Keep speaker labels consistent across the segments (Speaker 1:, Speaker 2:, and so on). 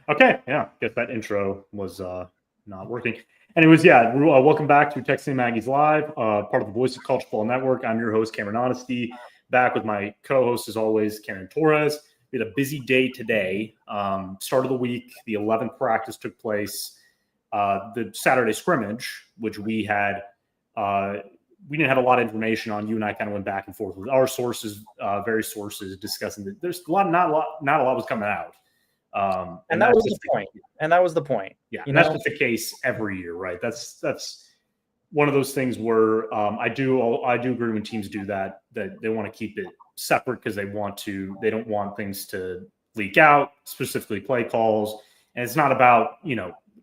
Speaker 1: Okay, yeah. Guess that intro was not working. Anyways, yeah. Welcome back to Texting Aggies Live, part of the Voice of College Football Network. I'm your host, Cameron Honesty, back with my co-host, as always, Karen Torres. We had a busy day today. Start of the week, the 11th practice took place. The Saturday scrimmage, which we had, we didn't have a lot of information on. You and I kind of went back and forth with our sources, various sources discussing that. There's not a lot was coming out.
Speaker 2: And that was the point. And that was the point.
Speaker 1: Yeah, and that's just the case every year, right? That's one of those things where I do agree when teams do that they want to keep it separate because they don't want things to leak out, specifically play calls. And it's not about,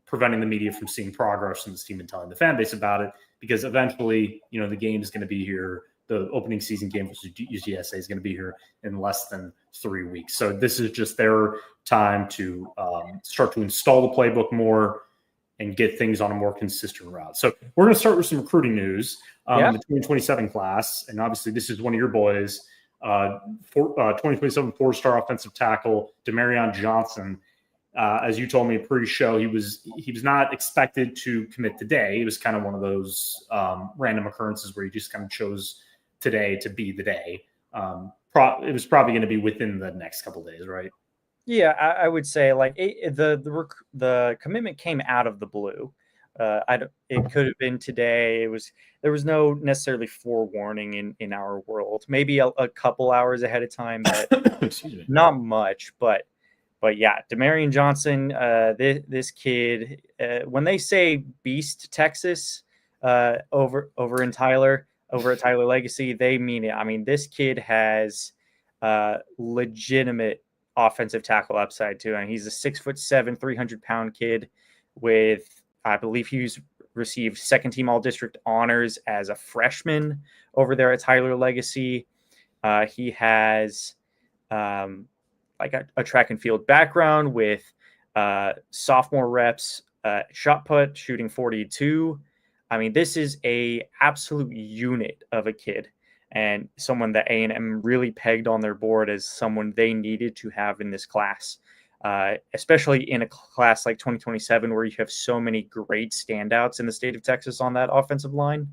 Speaker 1: preventing the media from seeing progress from this team and telling the fan base about it, because eventually, the game is going to be here. The opening season game versus UTSA is going to be here in less than 3 weeks. So this is just their time to start to install the playbook more and get things on a more consistent route. So we're going to start with some recruiting news. The 2027 class, and obviously this is one of your boys, 2027 four-star offensive tackle, DeMarrion Johnson. As you told me pre-show, he was not expected to commit today. It was kind of one of those random occurrences where he just kind of chose today to be the day. It was probably going to be within the next couple of days, right?
Speaker 2: Yeah, I would say the commitment came out of the blue. It could have been today. There was no necessarily forewarning in our world. Maybe a couple hours ahead of time, but not much. But yeah, DeMarrion Johnson, this kid. When they say Beast Texas over at Tyler Legacy, they mean it. I mean, this kid has legitimate offensive tackle upside too, and he's a 6'7", 300-pound kid with, I believe he's received second team all district honors as a freshman over there at Tyler Legacy. He has a track and field background with sophomore reps, shot put, shooting 42. I mean, this is a absolute unit of a kid, and someone that A&M really pegged on their board as someone they needed to have in this class, especially in a class like 2027 where you have so many great standouts in the state of Texas on that offensive line.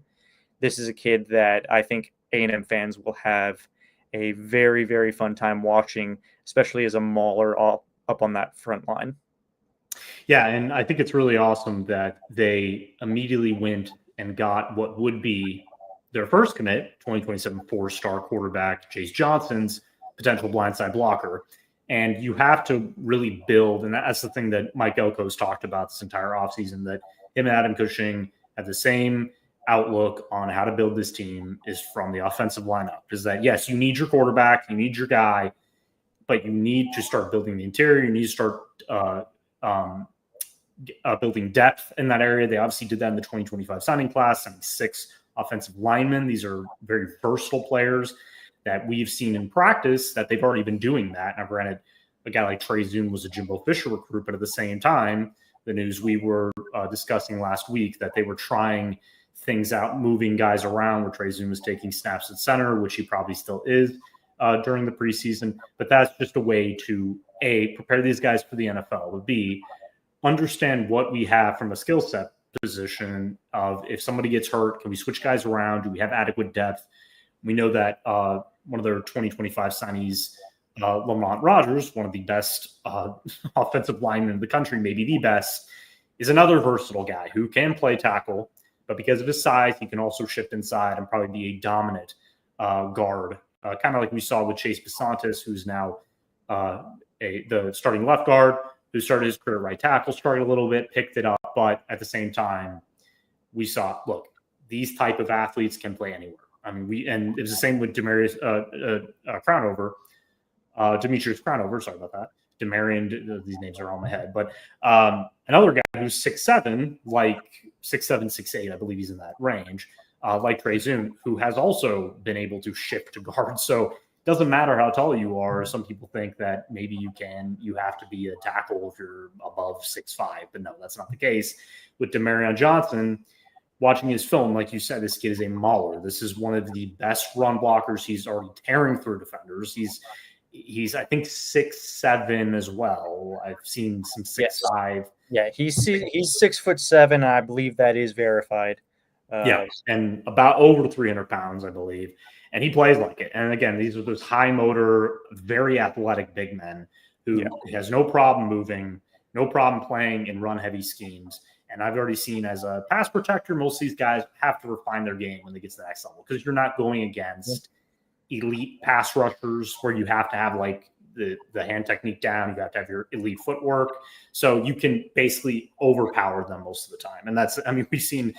Speaker 2: This is a kid that I think A&M fans will have a very, very fun time watching, especially as a mauler up on that front line.
Speaker 1: Yeah, and I think it's really awesome that they immediately went and got what would be their first commit, 2027 four-star quarterback, Chase Johnson's potential blindside blocker. And you have to really build, and that's the thing that Mike Elko's talked about this entire offseason, that him and Adam Cushing have the same outlook on how to build this team is from the offensive lineup. Is that, yes, you need your quarterback, you need your guy, but you need to start building the interior. You need to start building depth in that area. They obviously did that in the 2025 signing class, 76 offensive linemen. These are very versatile players that we've seen in practice that they've already been doing that. Now, granted, a guy like Trey Zoom was a Jimbo Fisher recruit, but at the same time, the news we were discussing last week that they were trying things out, moving guys around, where Trey Zoom was taking snaps at center, which he probably still is during the preseason. But that's just a way to, A, prepare these guys for the NFL, but B, understand what we have from a skill set position of, if somebody gets hurt, can we switch guys around? Do we have adequate depth? We know that one of their 2025 signees, Lamont Rogers, one of the best offensive linemen in the country, maybe the best, is another versatile guy who can play tackle, but because of his size, he can also shift inside and probably be a dominant guard, kind of like we saw with Chase Basantis, who's now the starting left guard, who started his career right tackle, started a little bit, picked it up, but at the same time, we saw, look, these type of athletes can play anywhere. I mean, and it was the same with Demetrius Crownover, sorry about that. DeMarrion, these names are on my head, but another guy who's 6'7", like 6'7", 6'8", I believe he's in that range, like Trey Zoom, who has also been able to shift to guard. So it doesn't matter how tall you are. Some people think that maybe you have to be a tackle if you're above 6'5", but no, that's not the case. With DeMarrion Johnson, watching his film, like you said, this kid is a mauler. This is one of the best run blockers. He's already tearing through defenders. he's I think 6'7" as well. I've seen some 6'5".
Speaker 2: Yeah, he's 6'7". I believe that is verified.
Speaker 1: And about over 300 pounds, I believe. And he plays like it. And again, these are those high motor, very athletic big men who has no problem moving, no problem playing in run heavy schemes. And I've already seen as a pass protector, most of these guys have to refine their game when they get to the next level because you're not going against elite pass rushers where you have to have like the hand technique down. You have to have your elite footwork. So you can basically overpower them most of the time. And that's, I mean, we've seen,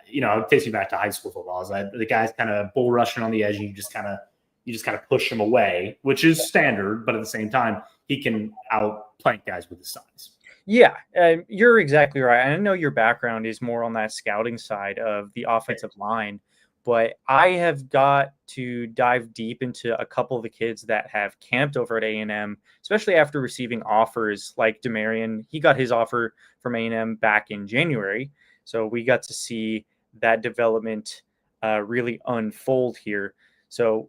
Speaker 1: it takes me back to high school football. The guy's kind of bull rushing on the edge and you just kind of push him away, which is standard. But at the same time, he can outplank guys with his size.
Speaker 2: Yeah, you're exactly right. I know your background is more on that scouting side of the offensive line, but I have got to dive deep into a couple of the kids that have camped over at A&M, especially after receiving offers like DeMarrion. He got his offer from A&M back in January, so we got to see that development really unfold here. So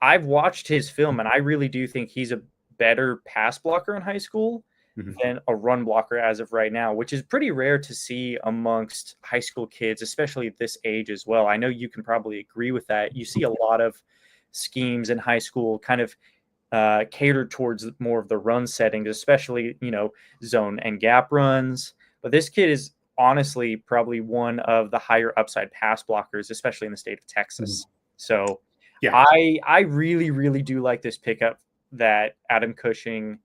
Speaker 2: I've watched his film, and I really do think he's a better pass blocker in high school than a run blocker as of right now, which is pretty rare to see amongst high school kids, especially at this age as well. I know you can probably agree with that. You see a lot of schemes in high school kind of catered towards more of the run settings, especially, zone and gap runs. But this kid is honestly probably one of the higher upside pass blockers, especially in the state of Texas. So I really, really do like this pickup that Adam Cushing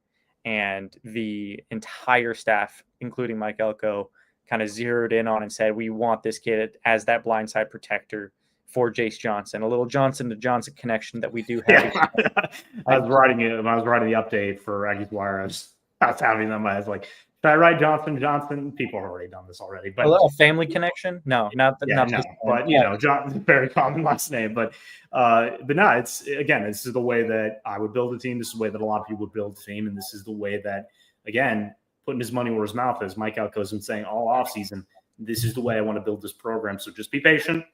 Speaker 2: and the entire staff, including Mike Elko, kind of zeroed in on and said, we want this kid as that blindside protector for Jace Johnson, a little Johnson to Johnson connection that we do have.
Speaker 1: I was writing the update for Aggies Wire. I was having them. I was like, should I write Johnson? People have already done this already. But
Speaker 2: a little family connection? No, not
Speaker 1: but John's a very common last name. But no, it's again, this is the way that I would build a team. This is the way that a lot of people would build a team, and this is the way that, again, putting his money where his mouth is. Mike Elko's been saying all offseason, this is the way I want to build this program. So just be patient.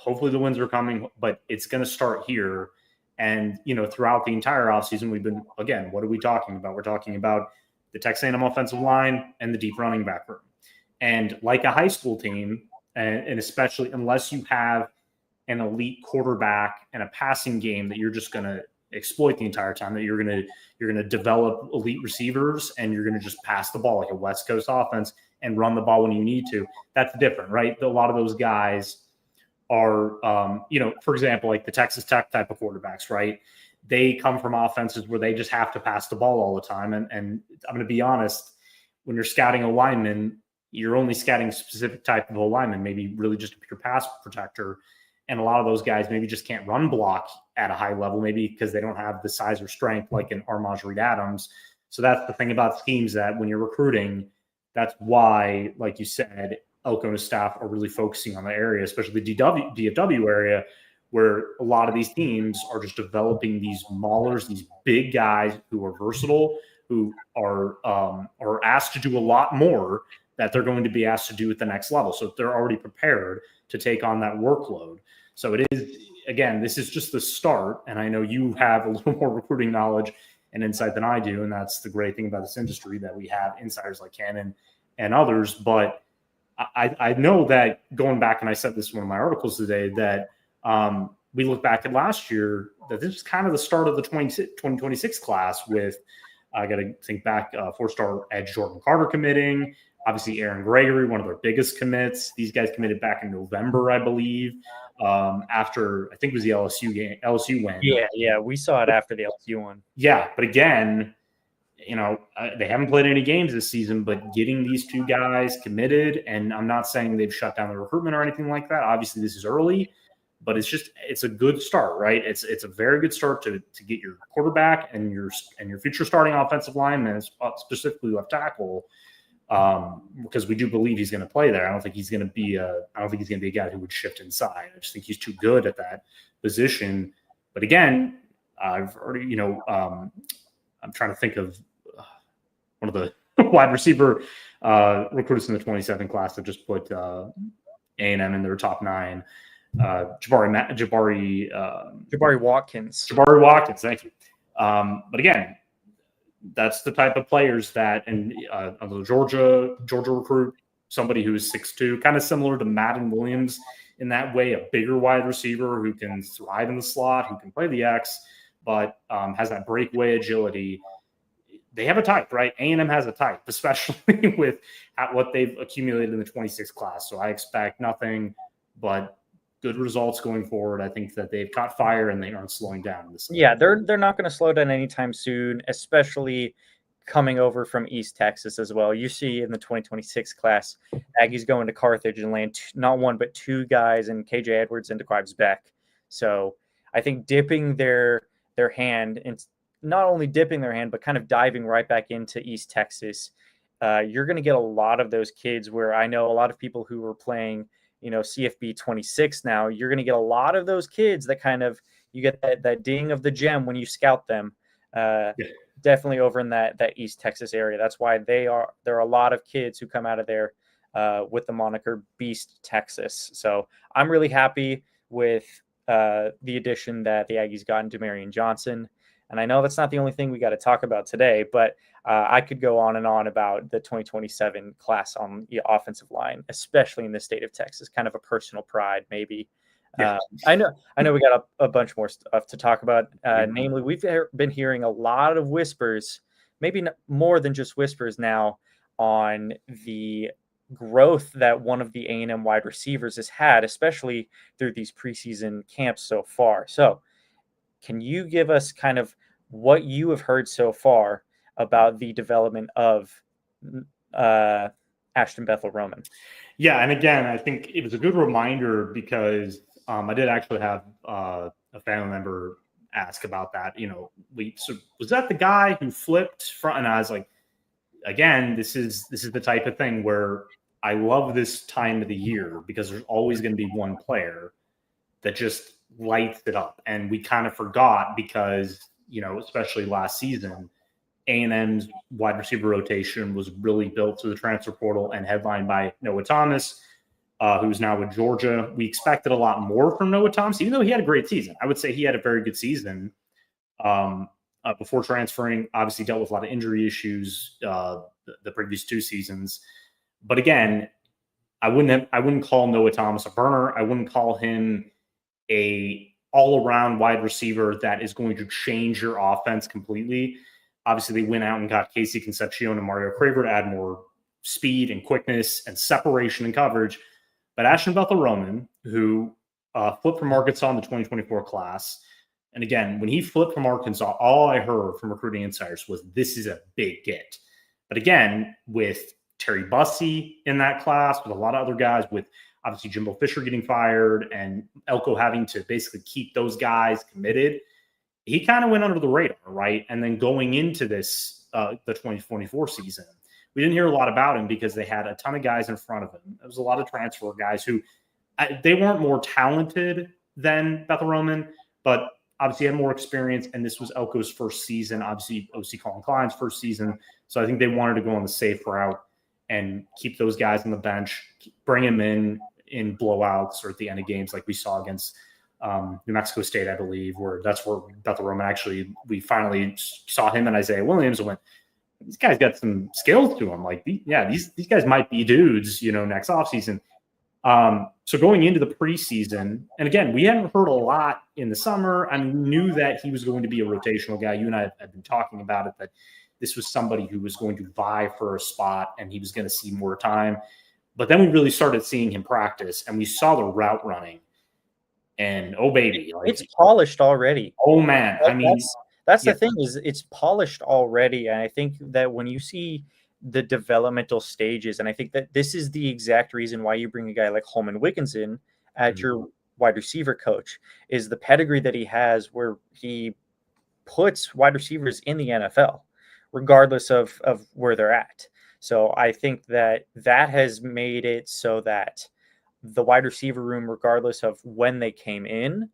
Speaker 1: Hopefully the wins are coming, but it's going to start here. And throughout the entire offseason, we've been, again, what are we talking about? We're talking about the Texas A&M offensive line and the deep running back room. And like a high school team, and especially unless you have an elite quarterback and a passing game that you're just going to exploit the entire time, that you're going to develop elite receivers and you're going to just pass the ball like a West Coast offense and run the ball when you need to. That's different, right? A lot of those guys are, for example, like the Texas Tech type of quarterbacks, right? They come from offenses where they just have to pass the ball all the time. And I'm going to be honest, when you're scouting a lineman, you're only scouting a specific type of a lineman, maybe really just a pure pass protector. And a lot of those guys maybe just can't run block at a high level, maybe because they don't have the size or strength like an Armaj Reed Adams. So that's the thing about schemes, that when you're recruiting, that's why, like you said, Elko and his staff are really focusing on the area, especially the DFW area, where a lot of these teams are just developing these maulers, these big guys who are versatile, who are asked to do a lot more that they're going to be asked to do at the next level. So they're already prepared to take on that workload. So it is, again, this is just the start. And I know you have a little more recruiting knowledge and insight than I do. And that's the great thing about this industry, that we have insiders like Cannon and others. But I know that, going back, and I said this in one of my articles today, that we look back at last year, that this is kind of the start of the 2026 class with, I got to think back, 4-star edge Jordan Carter committing, obviously Aaron Gregory, one of their biggest commits. These guys committed back in November, I believe, after, I think it was the LSU win.
Speaker 2: Yeah, we saw it after the LSU one.
Speaker 1: Yeah, but again, they haven't played any games this season, but getting these two guys committed, and I'm not saying they've shut down the recruitment or anything like that. Obviously, this is early, but it's a good start, right? It's a very good start to get your quarterback and your future starting offensive lineman, specifically left tackle, because we do believe he's going to play there. I don't think he's going to be a guy who would shift inside. I just think he's too good at that position. But again, I've already, I'm trying to think of one of the wide receiver recruits in the 27 class that just put A&M in their top 9. Jabari Watkins. Thank you. But again, that's the type of players that, and the Georgia recruit, somebody who is 6'2", kind of similar to Madden Williams in that way, a bigger wide receiver who can thrive in the slot, who can play the X, but has that breakaway agility. They have a type, right? A&M has a type, especially with what they've accumulated in the 26 class. So I expect nothing but good results going forward. I think that they've caught fire and they aren't slowing down.
Speaker 2: Yeah, they're not going to slow down anytime soon, especially coming over from East Texas as well. You see in the 2026 class, Aggies going to Carthage and land not one but two guys, in KJ Edwards and DeQuibes Beck. So I think dipping their hand, and not only dipping their hand, but kind of diving right back into East Texas, you're going to get a lot of those kids where I know a lot of people who were playing, CFB 26 now, you're going to get a lot of those kids that kind of, you get that ding of the gem when you scout them. Definitely over in that East Texas area. That's why there are a lot of kids who come out of there with the moniker Beast Texas. So I'm really happy with the addition that the Aggies got in DeMarrion Johnson. And I know that's not the only thing we got to talk about today, but I could go on and on about the 2027 class on the offensive line, especially in the state of Texas. Kind of a personal pride, maybe. Yeah. I know we got a bunch more stuff to talk about. Namely, we've been hearing a lot of whispers, maybe more than just whispers now, on the growth that one of the A&M wide receivers has had, especially through these preseason camps so far. So can you give us kind of what you have heard so far about the development of Ashton Bethel Roman?
Speaker 1: Yeah, and again, I think it was a good reminder because I did actually have a family member ask about that. So was that the guy who flipped front? And I was like, again, this is the type of thing where I love this time of the year because there's always going to be one player that just lights it up. And we kind of forgot because, especially last season, A&M's wide receiver rotation was really built through the transfer portal and headlined by Noah Thomas, who's now with Georgia. We expected a lot more from Noah Thomas, even though he had a great season. I would say he had a very good season before transferring. Obviously dealt with a lot of injury issues the previous two seasons. But again, I wouldn't call Noah Thomas a burner. I wouldn't call him a all-around wide receiver that is going to change your offense completely. Obviously, they went out and got Casey Concepcion and Mario Craver to add more speed and quickness and separation and coverage. But Ashton Bethel Roman, who flipped from Arkansas in the 2024 class, and again, when he flipped from Arkansas, all I heard from recruiting insiders was this is a big get. But again, with Terry Bussey in that class, with a lot of other guys, with obviously Jimbo Fisher getting fired and Elko having to basically keep those guys committed, he kind of went under the radar, right? And then going into this, the 2024 season, we didn't hear a lot about him because they had a ton of guys in front of him. There was a lot of transfer guys who they weren't more talented than Bethel Roman, but obviously had more experience. And this was Elko's first season, obviously OC Colin Klein's first season. So I think they wanted to go on the safe route and keep those guys on the bench, bring them in blowouts or at the end of games like we saw against New Mexico State, I believe, where that's where Bethel Roman actually, we finally saw him and Isaiah Williams and went, these guys got some skills to them. Like, these guys might be dudes, next offseason. So going into the preseason, and again, we hadn't heard a lot in the summer. I knew that he was going to be a rotational guy. You and I have been talking about it, that this was somebody who was going to vie for a spot and he was going to see more time. But then we really started seeing him practice and we saw the route running. And oh baby, like,
Speaker 2: it's polished already.
Speaker 1: Oh man,
Speaker 2: that's the thing, is it's polished already. And I think that when you see the developmental stages, and I think that this is the exact reason why you bring a guy like Holman Wiggins in at your wide receiver coach, is the pedigree that he has, where he puts wide receivers in the NFL, regardless of where they're at. So I think that has made it so that the wide receiver room, regardless of when they came in,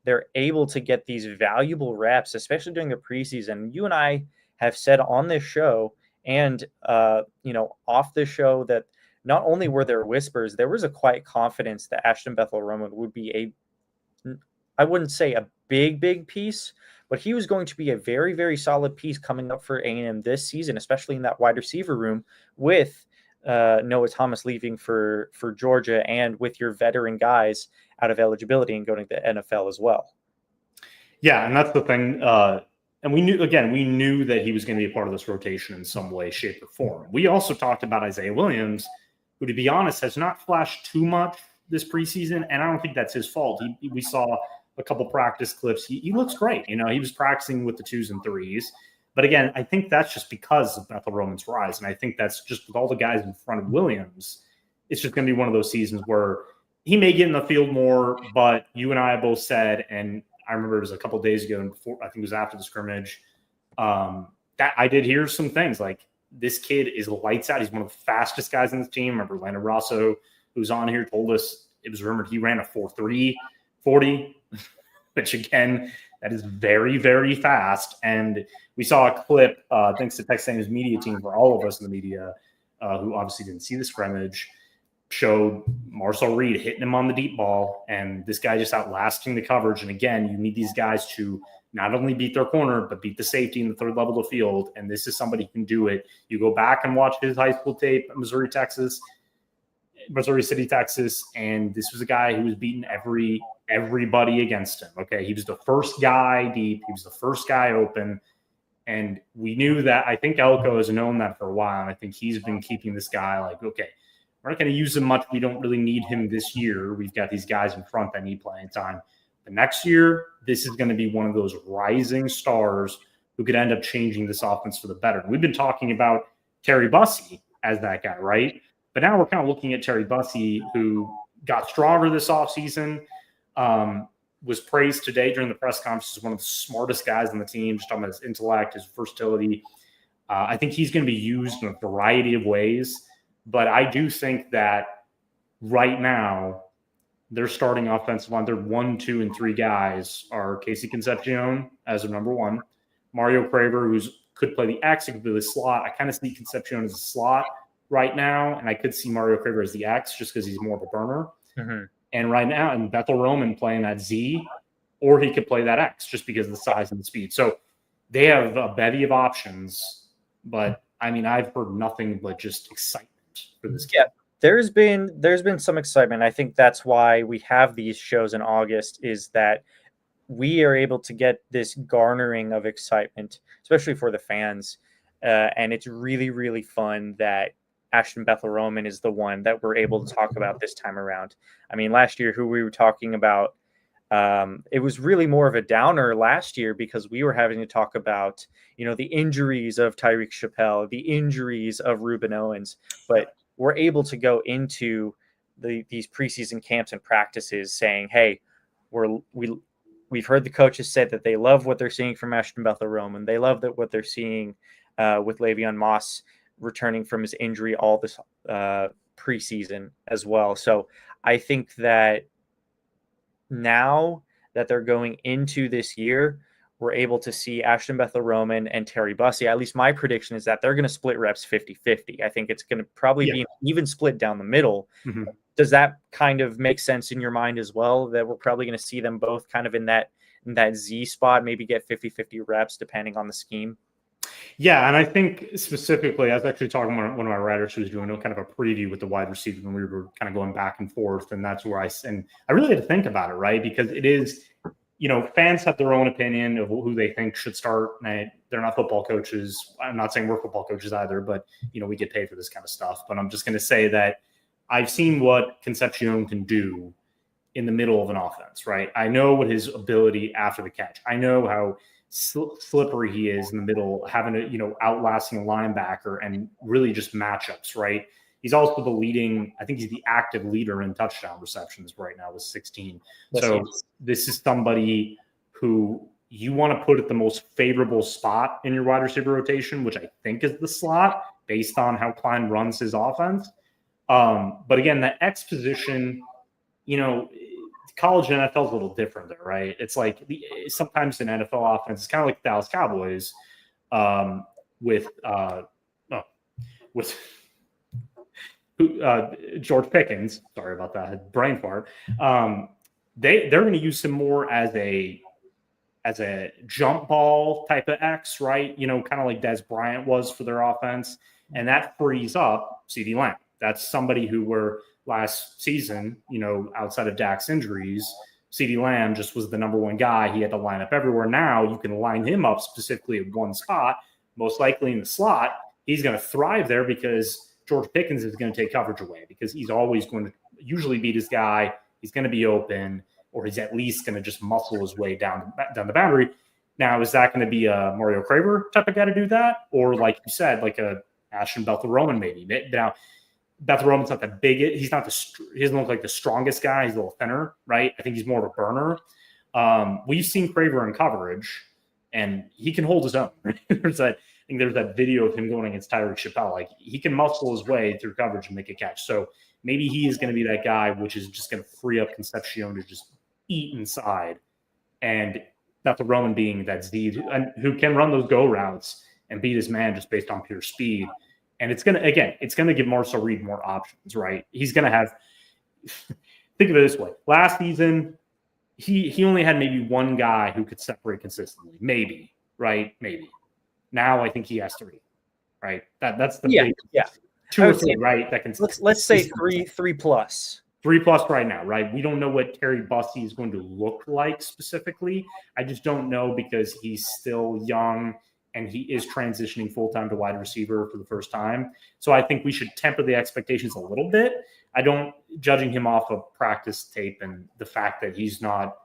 Speaker 2: they're able to get these valuable reps, especially during the preseason. You and I have said on this show and, off the show, that not only were there whispers, there was a quiet confidence that Ashton Bethel Roman would be I wouldn't say a big piece, but he was going to be a very, very solid piece coming up for A&M this season, especially in that wide receiver room with Noah Thomas leaving for Georgia, and with your veteran guys out of eligibility and going to the NFL as well.
Speaker 1: Yeah, and that's the thing. And we knew that he was going to be a part of this rotation in some way, shape, or form. We also talked about Isaiah Williams, who, to be honest, has not flashed too much this preseason, and I don't think that's his fault. We saw a couple practice clips. He looks great. He was practicing with the 2s and 3s. But again, I think that's just because of Bethel Roman's rise. And I think that's just with all the guys in front of Williams, it's just going to be one of those seasons where he may get in the field more, but you and I both said, and I remember it was a couple of days ago, and before, I think it was after the scrimmage, that I did hear some things like this kid is lights out. He's one of the fastest guys in the team. Remember Landon Rosso, who's on here, told us it was rumored he ran a 4.3 40, which again, that is very, very fast. And we saw a clip, thanks to Texas A&M's media team, for all of us in the media, who obviously didn't see the scrimmage, showed Marcel Reed hitting him on the deep ball, and this guy just outlasting the coverage. And again, you need these guys to not only beat their corner, but beat the safety in the third level of the field. And this is somebody who can do it. You go back and watch his high school tape at Missouri City, Texas, and this was a guy who was beating everybody against him. Okay, he was the first guy deep. He was the first guy open. And we knew that. I think Elko has known that for a while. And I think he's been keeping this guy like, okay, we're not going to use him much. We don't really need him this year. We've got these guys in front that need playing time. But next year, this is going to be one of those rising stars who could end up changing this offense for the better. And we've been talking about Terry Bussey as that guy, right? But now we're kind of looking at Terry Bussey, who got stronger this offseason, was praised today during the press conference as one of the smartest guys on the team, just talking about his intellect, his versatility. I think he's going to be used in a variety of ways. But I do think that right now, their starting offensive line, their 1, 2, and 3 guys are Casey Concepcion as a number 1, Mario Craver, who could play the X, he could play the slot. I kind of see Concepcion as a slot right now, and I could see Mario Craver as the X just because he's more of a burner. Mm-hmm. And right now, and Bethel Roman playing that Z, or he could play that X just because of the size and the speed. So they have a bevy of options, but I mean, I've heard nothing but just excitement for this game.
Speaker 2: Yeah, there's been some excitement. I think that's why we have these shows in August, is that we are able to get this garnering of excitement, especially for the fans. And it's really, really fun that Ashton Bethel Roman is the one that we're able to talk about this time around. I mean, last year, who we were talking about, it was really more of a downer last year because we were having to talk about, the injuries of Tyreek Chappelle, the injuries of Ruben Owens, but we're able to go into these preseason camps and practices saying, hey, we've heard the coaches say that they love what they're seeing from Ashton Bethel Roman. They love what they're seeing with Le'Veon Moss returning from his injury all this preseason as well. So I think that now that they're going into this year, we're able to see Ashton Bethel Roman and Terry Bussey. At least my prediction is that they're going to split reps 50-50. I think it's going to probably be an even split down the middle. Mm-hmm. Does that kind of make sense in your mind as well, that we're probably going to see them both kind of in that Z spot, maybe get 50-50 reps depending on the scheme?
Speaker 1: Yeah, and I think specifically, I was actually talking to one of my writers who was doing kind of a preview with the wide receiver when we were kind of going back and forth, and that's where I really had to think about it, right? Because it is, fans have their own opinion of who they think should start. And they're not football coaches. I'm not saying we're football coaches either, but, we get paid for this kind of stuff. But I'm just going to say that I've seen what Concepcion can do in the middle of an offense, right? I know what his ability after the catch. I know how slippery he is in the middle, having outlasting a linebacker and really just matchups, right? He's also I think he's the active leader in touchdown receptions right now with 16. So this is somebody who you want to put at the most favorable spot in your wide receiver rotation, which I think is the slot based on how Klein runs his offense. But again, the X position, college and NFL is a little different there, right? It's like sometimes an NFL offense is kind of like the Dallas Cowboys with George Pickens. Sorry about that, brain fart. They're going to use him more as a as a jump ball type of X, right? Kind of like Des Bryant was for their offense. And that frees up CeeDee Lamb. That's somebody who were last season, outside of Dak's injuries, CeeDee Lamb just was the number one guy. He had to line up everywhere. Now you can line him up specifically at one spot, most likely in the slot. He's going to thrive there because George Pickens is going to take coverage away because he's always going to usually beat his guy. He's going to be open, or he's at least going to just muscle his way down the boundary. Now, is that going to be a Mario Craver type of guy to do that? Or like you said, like a Ashton Bethel-Roman maybe? Now, Bethel-Roman's not the biggest. He doesn't look like the strongest guy. He's a little thinner, right? I think he's more of a burner. We've seen Craver in coverage, and he can hold his own. There's that video of him going against Tyreek Chappelle. Like, he can muscle his way through coverage and make a catch. So maybe he is going to be that guy, which is just going to free up Concepcion to just eat inside. And Bethel-Roman being that Z who can run those go routes and beat his man just based on pure speed. And it's going to give Marcel Reed more options, right? He's going to have – think of it this way. Last season, he only had maybe one guy who could separate consistently. Maybe, right? Maybe. Now I think he has three, right? That's the big – two or three, right? That can
Speaker 2: let's say three plus.
Speaker 1: 3+ right now, right? We don't know what Terry Bussey is going to look like specifically. I just don't know because he's still young and he is transitioning full-time to wide receiver for the first time. So I think we should temper the expectations a little bit. I don't judging him off of practice tape and the fact that he's not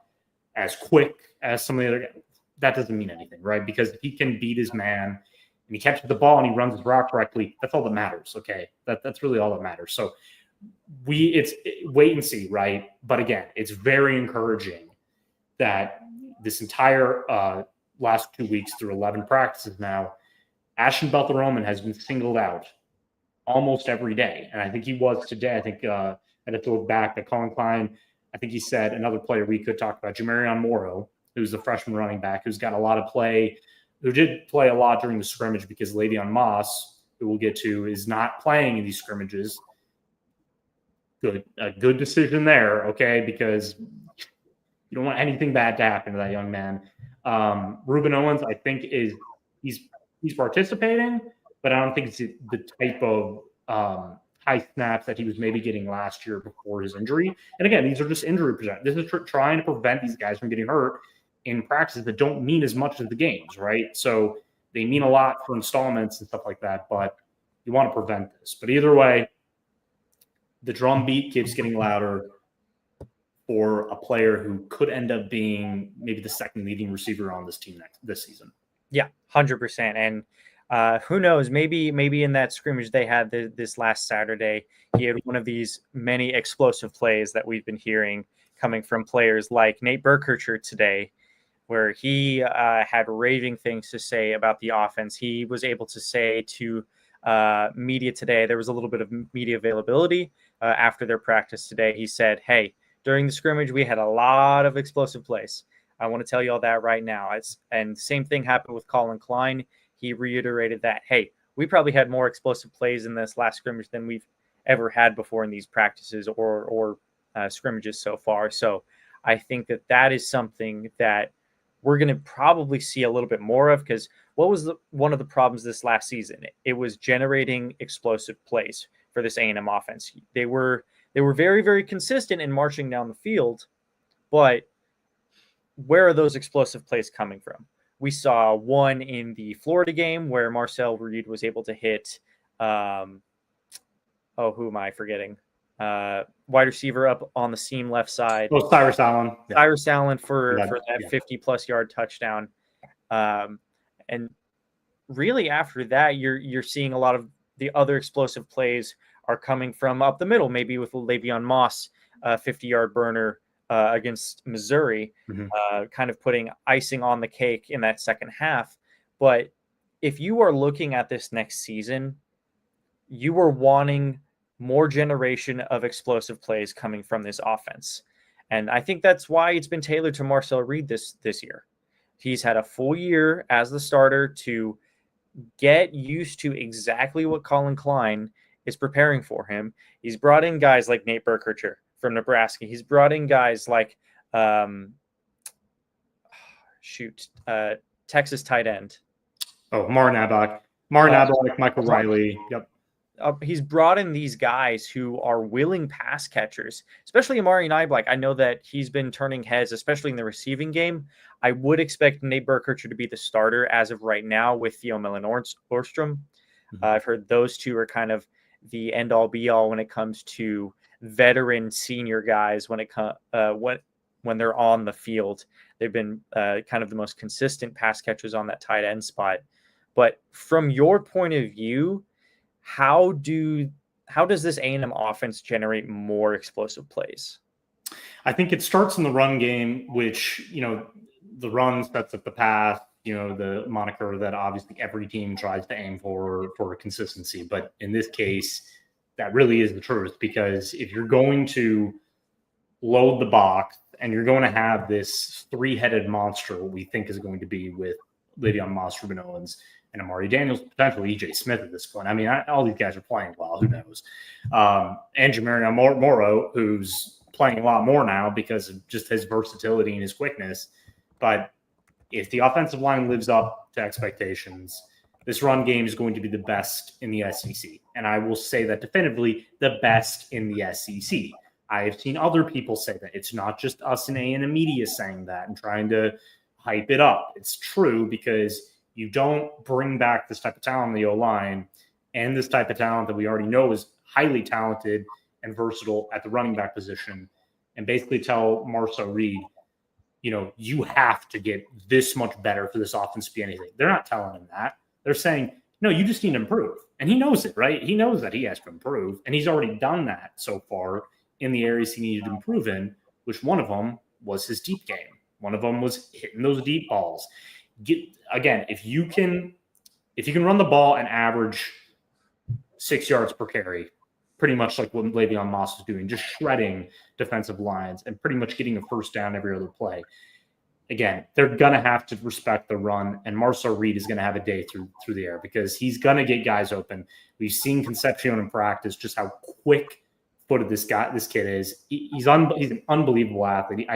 Speaker 1: as quick as some of the other guys. That doesn't mean anything, right? Because if he can beat his man and he catches the ball and he runs his route correctly, that's all that matters, okay? That's really all that matters. So it's wait and see, right? But again, it's very encouraging that this entire last 2 weeks through 11 practices now, Ashton Bethel-Roman has been singled out almost every day. And I think he was today. I think I'd have to look back at Colin Klein. I think he said another player we could talk about, Jamarion Morrow, who's the freshman running back, who's got a lot of play, who did play a lot during the scrimmage because Le'Veon Moss, who we'll get to, is not playing in these scrimmages. A good decision there, okay, because you don't want anything bad to happen to that young man. Reuben Owens, I think, he's participating, but I don't think it's the type of high snaps that he was maybe getting last year before his injury. And again, these are just injury present. This is trying to prevent these guys from getting hurt in practices that don't mean as much as the games, right? So they mean a lot for installments and stuff like that, but you want to prevent this. But either way, the drum beat keeps getting louder for a player who could end up being maybe the second leading receiver on this team this season.
Speaker 2: Yeah, 100%. And who knows, maybe in that scrimmage they had this last Saturday, he had one of these many explosive plays that we've been hearing coming from players like Nate Burkhardt today, where he had raving things to say about the offense. He was able to say to media today, there was a little bit of media availability after their practice today. He said, hey, during the scrimmage, we had a lot of explosive plays. I want to tell you all that right now. And same thing happened with Colin Klein. He reiterated that, hey, we probably had more explosive plays in this last scrimmage than we've ever had before in these practices or scrimmages so far. So I think that is something that we're going to probably see a little bit more of, because what was one of the problems this last season? It was generating explosive plays for this A&M offense. They were very, very consistent in marching down the field, but where are those explosive plays coming from? We saw one in the Florida game where Marcel Reed was able to hit, who am I forgetting? Wide receiver up on the seam left side.
Speaker 1: Oh, Cyrus Allen.
Speaker 2: Yeah. Cyrus Allen for that 50-plus yard touchdown. And really after that, you're seeing a lot of the other explosive plays are coming from up the middle, maybe with Le'Veon Moss, 50-yard burner against Missouri, kind of putting icing on the cake in that second half. But if you are looking at this next season, you are wanting more generation of explosive plays coming from this offense. And I think that's why it's been tailored to Marcel Reed this year. He's had a full year as the starter to get used to exactly what Colin Klein is preparing for him. He's brought in guys like Nate Burkhardt from Nebraska. He's brought in guys like Texas tight end.
Speaker 1: Oh, Mar Nabok, Michael Riley. Yep.
Speaker 2: He's brought in these guys who are willing pass catchers, especially Amari Niblack. I know that he's been turning heads, especially in the receiving game. I would expect Nate Burkhardt to be the starter as of right now with Theo Millen-Orstrom. Mm-hmm. I've heard those two are kind of the end-all be-all when it comes to veteran senior guys when they're on the field. They've been kind of the most consistent pass catchers on that tight end spot. But from your point of view, how does this A&M offense generate more explosive plays?
Speaker 1: I think it starts in the run game, which, the run sets up the path, the moniker that obviously every team tries to aim for consistency. But in this case, that really is the truth, because if you're going to load the box and you're going to have this three-headed monster, what we think is going to be with Le'Veon Moss, Ruben Owens, and Amari Daniels, potentially EJ Smith at this point. I mean, all these guys are playing well. Who knows? And Jamarion Morrow, who's playing a lot more now because of just his versatility and his quickness. But if the offensive line lives up to expectations, this run game is going to be the best in the SEC. And I will say that definitively, the best in the SEC. I have seen other people say that. It's not just us in A&M media saying that and trying to hype it up. It's true, because you don't bring back this type of talent in the O-line and this type of talent that we already know is highly talented and versatile at the running back position, and basically tell Marcel Reed, you have to get this much better for this offense to be anything. They're not telling him that. They're saying, no, you just need to improve. And he knows it, right? He knows that he has to improve, and he's already done that so far in the areas he needed to improve in, which one of them was his deep game. One of them was hitting those deep balls. If you can run the ball and average 6 yards per carry, pretty much like what Le'Veon Moss is doing, just shredding defensive lines and pretty much getting a first down every other play. Again, they're going to have to respect the run, and Marcel Reed is going to have a day through the air, because he's going to get guys open. We've seen Concepcion in practice just how quick-footed this kid is. He's an unbelievable athlete.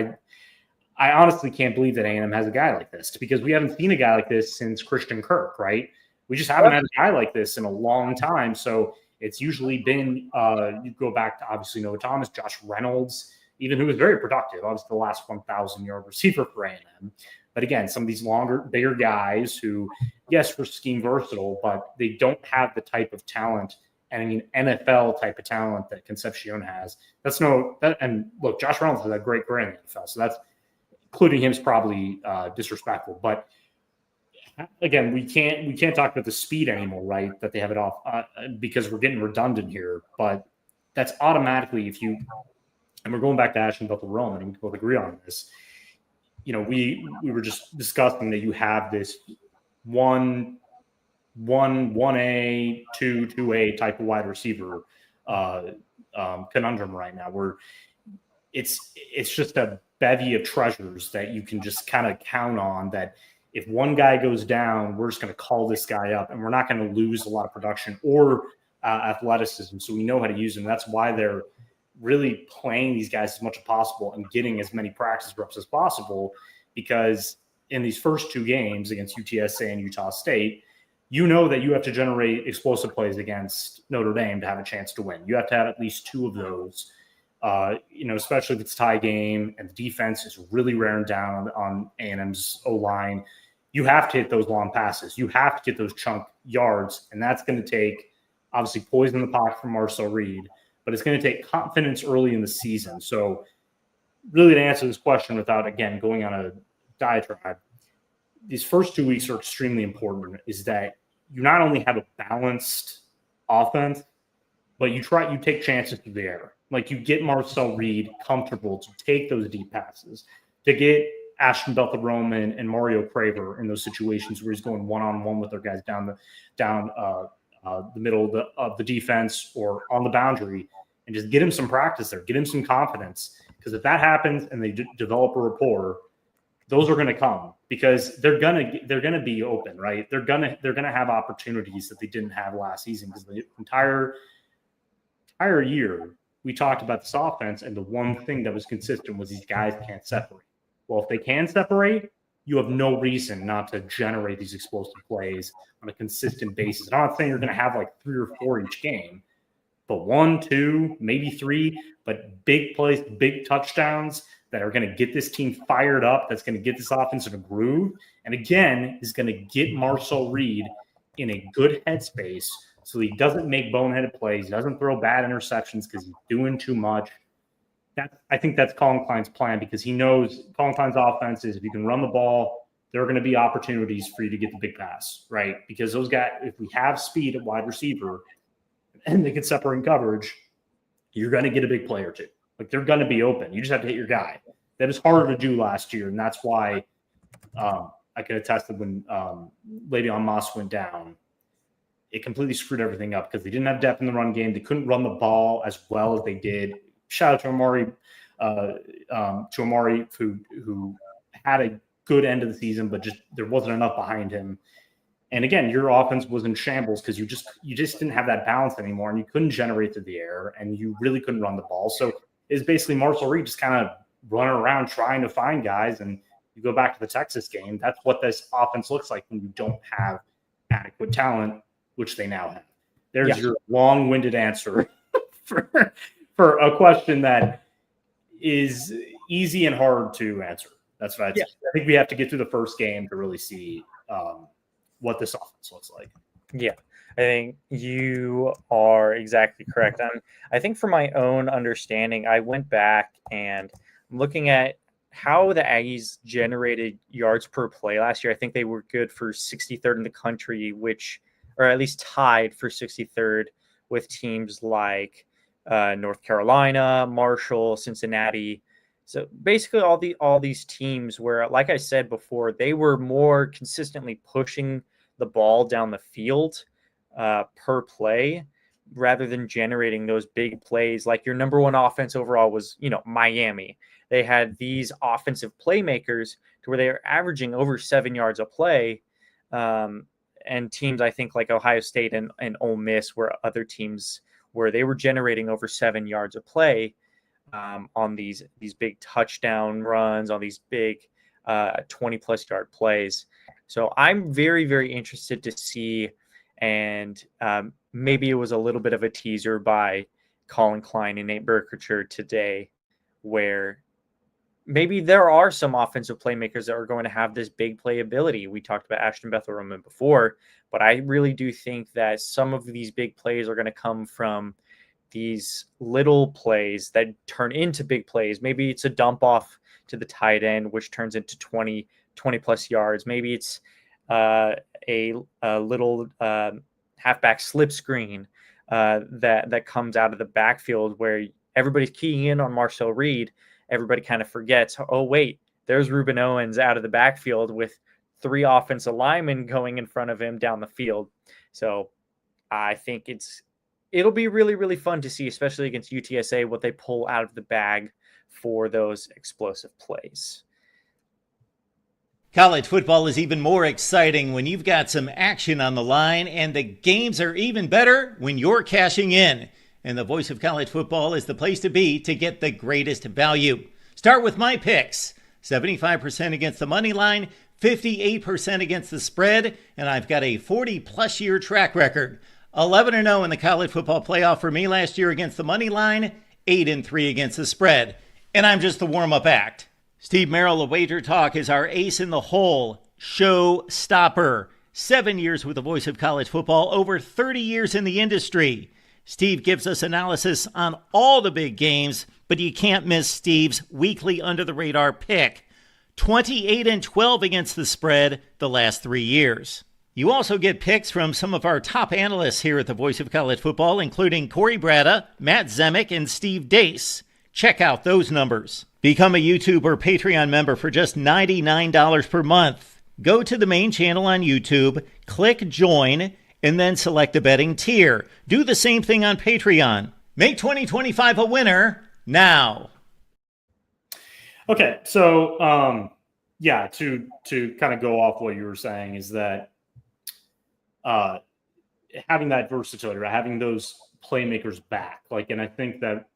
Speaker 1: I honestly can't believe that A&M has a guy like this, because we haven't seen a guy like this since Christian Kirk, right? We just haven't had a guy like this in a long time. So it's usually been, you go back to obviously Noah Thomas, Josh Reynolds, even, who was very productive, obviously the last 1,000-yard receiver for A&M. But again, some of these bigger guys who, yes, were scheme versatile, but they don't have the type of talent, and I mean NFL type of talent that Concepcion has. And look, Josh Reynolds has a great career in the NFL, so that's, including him, is probably disrespectful. But again, we can't talk about the speed anymore, right? That they have it off because we're getting redundant here. But that's automatically, and we're going back to Ashton Butler-Roman, and we both agree on this. We were just discussing that you have this 1A, 2A type of wide receiver conundrum right now, where it's just a bevy of treasures that you can just kind of count on, that if one guy goes down, we're just going to call this guy up, and we're not going to lose a lot of production or athleticism. So we know how to use them. That's why they're really playing these guys as much as possible and getting as many practice reps as possible, because in these first two games against UTSA and Utah State, that you have to generate explosive plays against Notre Dame to have a chance to win. You have to have at least two of those. Especially if it's a tie game and the defense is really wearing down on A&M's O-line, you have to hit those long passes. You have to get those chunk yards, and that's going to take, obviously, poison in the pocket from Marcel Reed, but it's going to take confidence early in the season. So really, to answer this question without, again, going on a diatribe, these first 2 weeks are extremely important, is that you not only have a balanced offense, but you take chances through the air. Like, you get Marcel Reed comfortable to take those deep passes, to get Ashton Butler-Roman and Mario Craver in those situations where he's going one-on-one with their guys down the middle of the defense or on the boundary, and just get him some practice there, get him some confidence. Because if that happens and they develop a rapport, those are going to come, because they're gonna be open, right? They're gonna have opportunities that they didn't have last season, because the entire year we talked about this offense, and the one thing that was consistent was these guys can't separate. Well, if they can separate, you have no reason not to generate these explosive plays on a consistent basis. I'm not saying you're going to have like 3 or 4 each game, but 1, 2, maybe 3, but big plays, big touchdowns that are going to get this team fired up, that's going to get this offense in a groove, and again, is going to get Marcel Reed in a good headspace so he doesn't make boneheaded plays, he doesn't throw bad interceptions because he's doing too much. I think that's Colin Klein's plan, because he knows Colin Klein's offense is if you can run the ball, there are going to be opportunities for you to get the big pass, right? Because those guys, if we have speed at wide receiver and they can separate in coverage, you're going to get a big play or two. Like, they're going to be open. You just have to hit your guy. That is harder to do last year, and that's why I can attest that when Le'Veon Moss went down, it completely screwed everything up because they didn't have depth in the run game. They couldn't run the ball as well as they did. Shout out to Amari, who had a good end of the season, but just there wasn't enough behind him. And again, your offense was in shambles because you just didn't have that balance anymore, and you couldn't generate through the air, and you really couldn't run the ball. So it's basically Marcel Reed just kind of running around trying to find guys. And you go back to the Texas game, that's what this offense looks like when you don't have adequate talent, which they now have. There's your long-winded answer for a question that is easy and hard to answer. That's what I'd say. I think we have to get through the first game to really see what this offense looks like.
Speaker 2: Yeah, I think you are exactly correct. I think for my own understanding, I went back and I'm looking at how the Aggies generated yards per play last year. I think they were good for 63rd in the country, or at least tied for 63rd with teams like North Carolina, Marshall, Cincinnati. So basically all these teams where, like I said before, they were more consistently pushing the ball down the field per play rather than generating those big plays. Like your number one offense overall was, Miami. They had these offensive playmakers to where they are averaging over 7 yards a play. And teams, I think, like Ohio State and Ole Miss were other teams where they were generating over 7 yards a play on these big touchdown runs, on these big 20-plus yard plays. So I'm very, very interested to see, and maybe it was a little bit of a teaser by Colin Klein and Nate Berkshire today, where maybe there are some offensive playmakers that are going to have this big play ability. We talked about Ashton Bethel-Roman before, but I really do think that some of these big plays are going to come from these little plays that turn into big plays. Maybe it's a dump off to the tight end, which turns into 20 plus yards. Maybe it's a little halfback slip screen that comes out of the backfield where everybody's keying in on Marcel Reed. Everybody kind of forgets, oh, wait, there's Ruben Owens out of the backfield with 3 offensive linemen going in front of him down the field. So I think it'll be really, really fun to see, especially against UTSA, what they pull out of the bag for those explosive plays.
Speaker 3: College football is even more exciting when you've got some action on the line, and the games are even better when you're cashing in. And the Voice of College Football is the place to be to get the greatest value. Start with my picks. 75% against the money line, 58% against the spread, and I've got a 40-plus year track record. 11-0 in the college football playoff for me last year against the money line, 8-3 against the spread. And I'm just the warm-up act. Steve Merrill of Wager Talk is our ace in the hole, show stopper. 7 years with the Voice of College Football, over 30 years in the industry. Steve gives us analysis on all the big games, but you can't miss Steve's weekly under-the-radar pick. 28-12 against the spread the last 3 years. You also get picks from some of our top analysts here at the Voice of College Football, including Corey Bratta, Matt Zemek, and Steve Dace. Check out those numbers. Become a YouTube or Patreon member for just $99 per month. Go to the main channel on YouTube, click join, and then select the betting tier. Do the same thing on Patreon. Make 2025 a winner now.
Speaker 1: Okay, so to kind of go off what you were saying is that having that versatility, right? Having those playmakers back, and I think that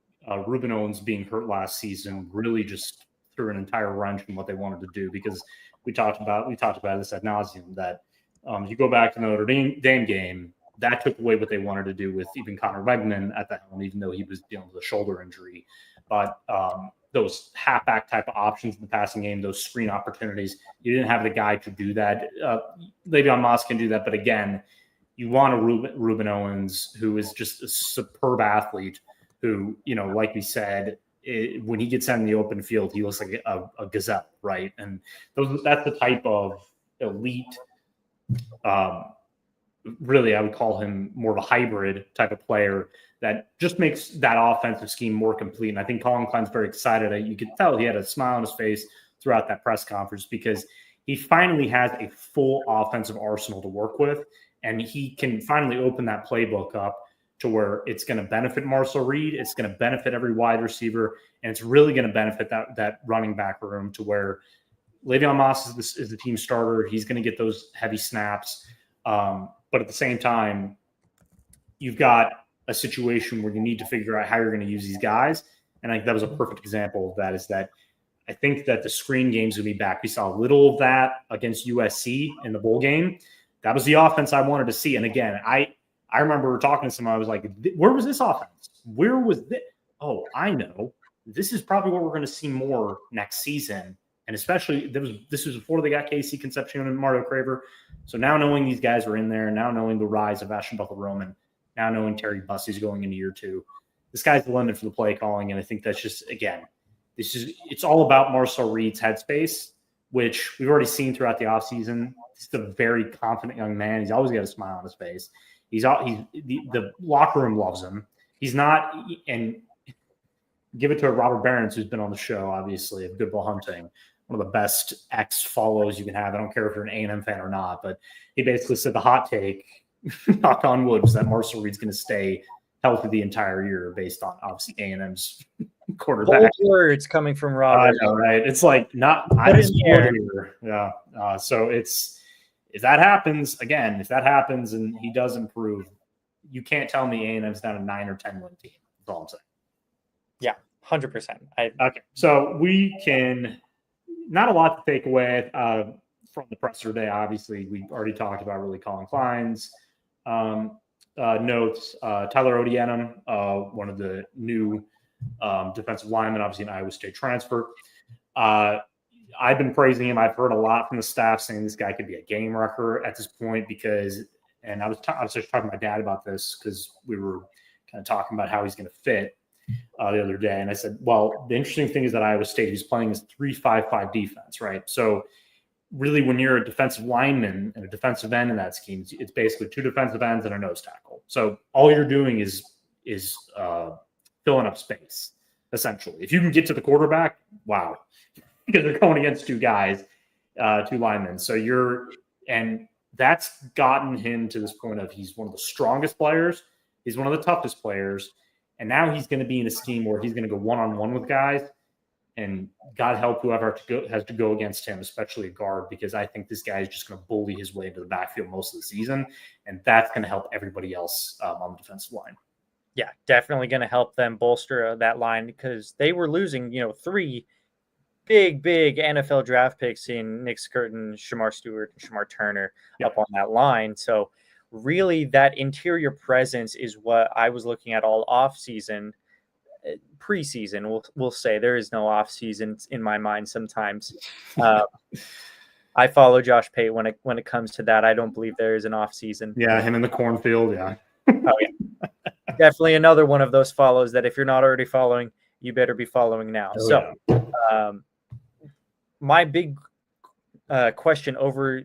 Speaker 1: Ruben Owens being hurt last season really just threw an entire wrench in what they wanted to do, because we talked about this ad nauseum that you go back to the Notre Dame game, that took away what they wanted to do with even Connor Wegman at the helm, even though he was dealing with a shoulder injury. But those halfback type of options in the passing game, those screen opportunities, you didn't have the guy to do that. Le'Veon Moss can do that, but again, you want a Ruben Owens who is just a superb athlete who, like we said, when he gets out in the open field, he looks like a gazelle, right? And that's the type of elite, really, I would call him more of a hybrid type of player that just makes that offensive scheme more complete. And I think Colin Klein's very excited. You could tell he had a smile on his face throughout that press conference because he finally has a full offensive arsenal to work with. And he can finally open that playbook up to where it's going to benefit Marcel Reed. It's going to benefit every wide receiver. And it's really going to benefit that running back room to where Le'Veon Moss is the team starter. He's going to get those heavy snaps. But at the same time, you've got a situation where you need to figure out how you're going to use these guys. And I think that was a perfect example of that, is that I think that the screen games will be back. We saw a little of that against USC in the bowl game. That was the offense I wanted to see. And again, I remember talking to someone, I was like, where was this offense? Where was this? Oh, I know. This is probably what we're going to see more next season. And especially, this was before they got Casey Concepcion and Mario Craver. So now knowing these guys are in there, now knowing the rise of Ashton Butler-Roman, now knowing Terry Bussey's going into year 2, this guy's the limit for the play calling. And I think that's just, again, it's all about Marcel Reed's headspace, which we've already seen throughout the offseason. He's a very confident young man. He's always got a smile on his face. The locker room loves him. He's not, and give it to Robert Behrens, who's been on the show, obviously, of Good Bull Hunting, one of the best X-follows you can have. I don't care if you're an A&M fan or not, but he basically said the hot take, knock on wood, was that Marcel Reed's going to stay healthy the entire year based on, obviously, A&M's quarterback.
Speaker 2: Bold words coming from Robert.
Speaker 1: I know, right? It's like, I'm here. Yeah. So if that happens and he does improve, you can't tell me A&M's down a 9 or 10 win team. That's all I'm saying.
Speaker 2: Yeah, 100%.
Speaker 1: Okay, so we can not a lot to take away from the presser today. Obviously, we already talked about really Colin Klein's notes. Tyler Odienum, one of the new defensive linemen, obviously an Iowa State transfer. I've been praising him. I've heard a lot from the staff saying this guy could be a game wrecker at this point because, and I was just talking to my dad about this because we were kind of talking about how he's going to fit the other day. And I said, well, the interesting thing is that Iowa State, he's playing this 3-5-5 defense, right? So really when you're a defensive lineman and a defensive end in that scheme, it's basically 2 defensive ends and a nose tackle. So all you're doing is filling up space, essentially. If you can get to the quarterback, wow, because they're going against 2 guys, 2 linemen. So and that's gotten him to this point of he's one of the strongest players. He's one of the toughest players. And now he's going to be in a scheme where he's going to go one-on-one with guys, and God help whoever has to go against him, especially a guard, because I think this guy is just going to bully his way into the backfield most of the season, and that's going to help everybody else on the defensive line.
Speaker 2: Yeah, definitely going to help them bolster that line because they were losing, 3 big NFL draft picks in Nick Skirton, Shamar Stewart, and Shamar Turner up on that line. So really that interior presence is what I was looking at all offseason, preseason. We'll say there is no offseason in my mind sometimes. I follow Josh Pate when it comes to that. I don't believe there is an offseason.
Speaker 1: Yeah, him in the cornfield, yeah.
Speaker 2: Oh, yeah. Definitely another one of those follows that if you're not already following, you better be following now. My big question over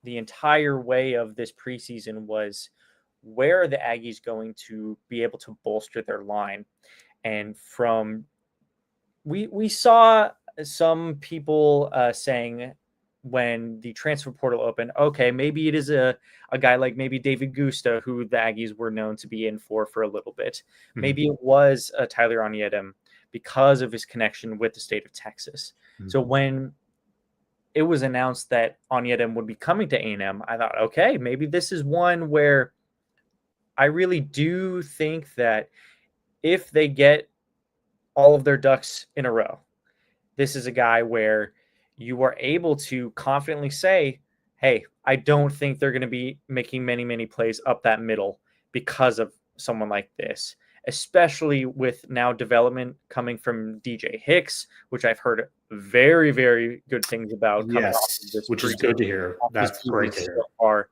Speaker 2: the entire way of this preseason was, where are the Aggies going to be able to bolster their line? And we saw some people saying when the transfer portal opened, okay, maybe it is a guy like maybe David Gusta, who the Aggies were known to be in for a little bit. Mm-hmm. Maybe it was Tyler Onyedem because of his connection with the state of Texas. Mm-hmm. So when it was announced that Onyedem would be coming to A&M, I thought, okay, maybe this is one where I really do think that if they get all of their ducks in a row, this is a guy where you are able to confidently say, hey, I don't think they're going to be making many plays up that middle because of someone like this, especially with now development coming from DJ Hicks, which I've heard very good things about.
Speaker 1: Yes, which is good to hear. That's great to hear.
Speaker 2: So far.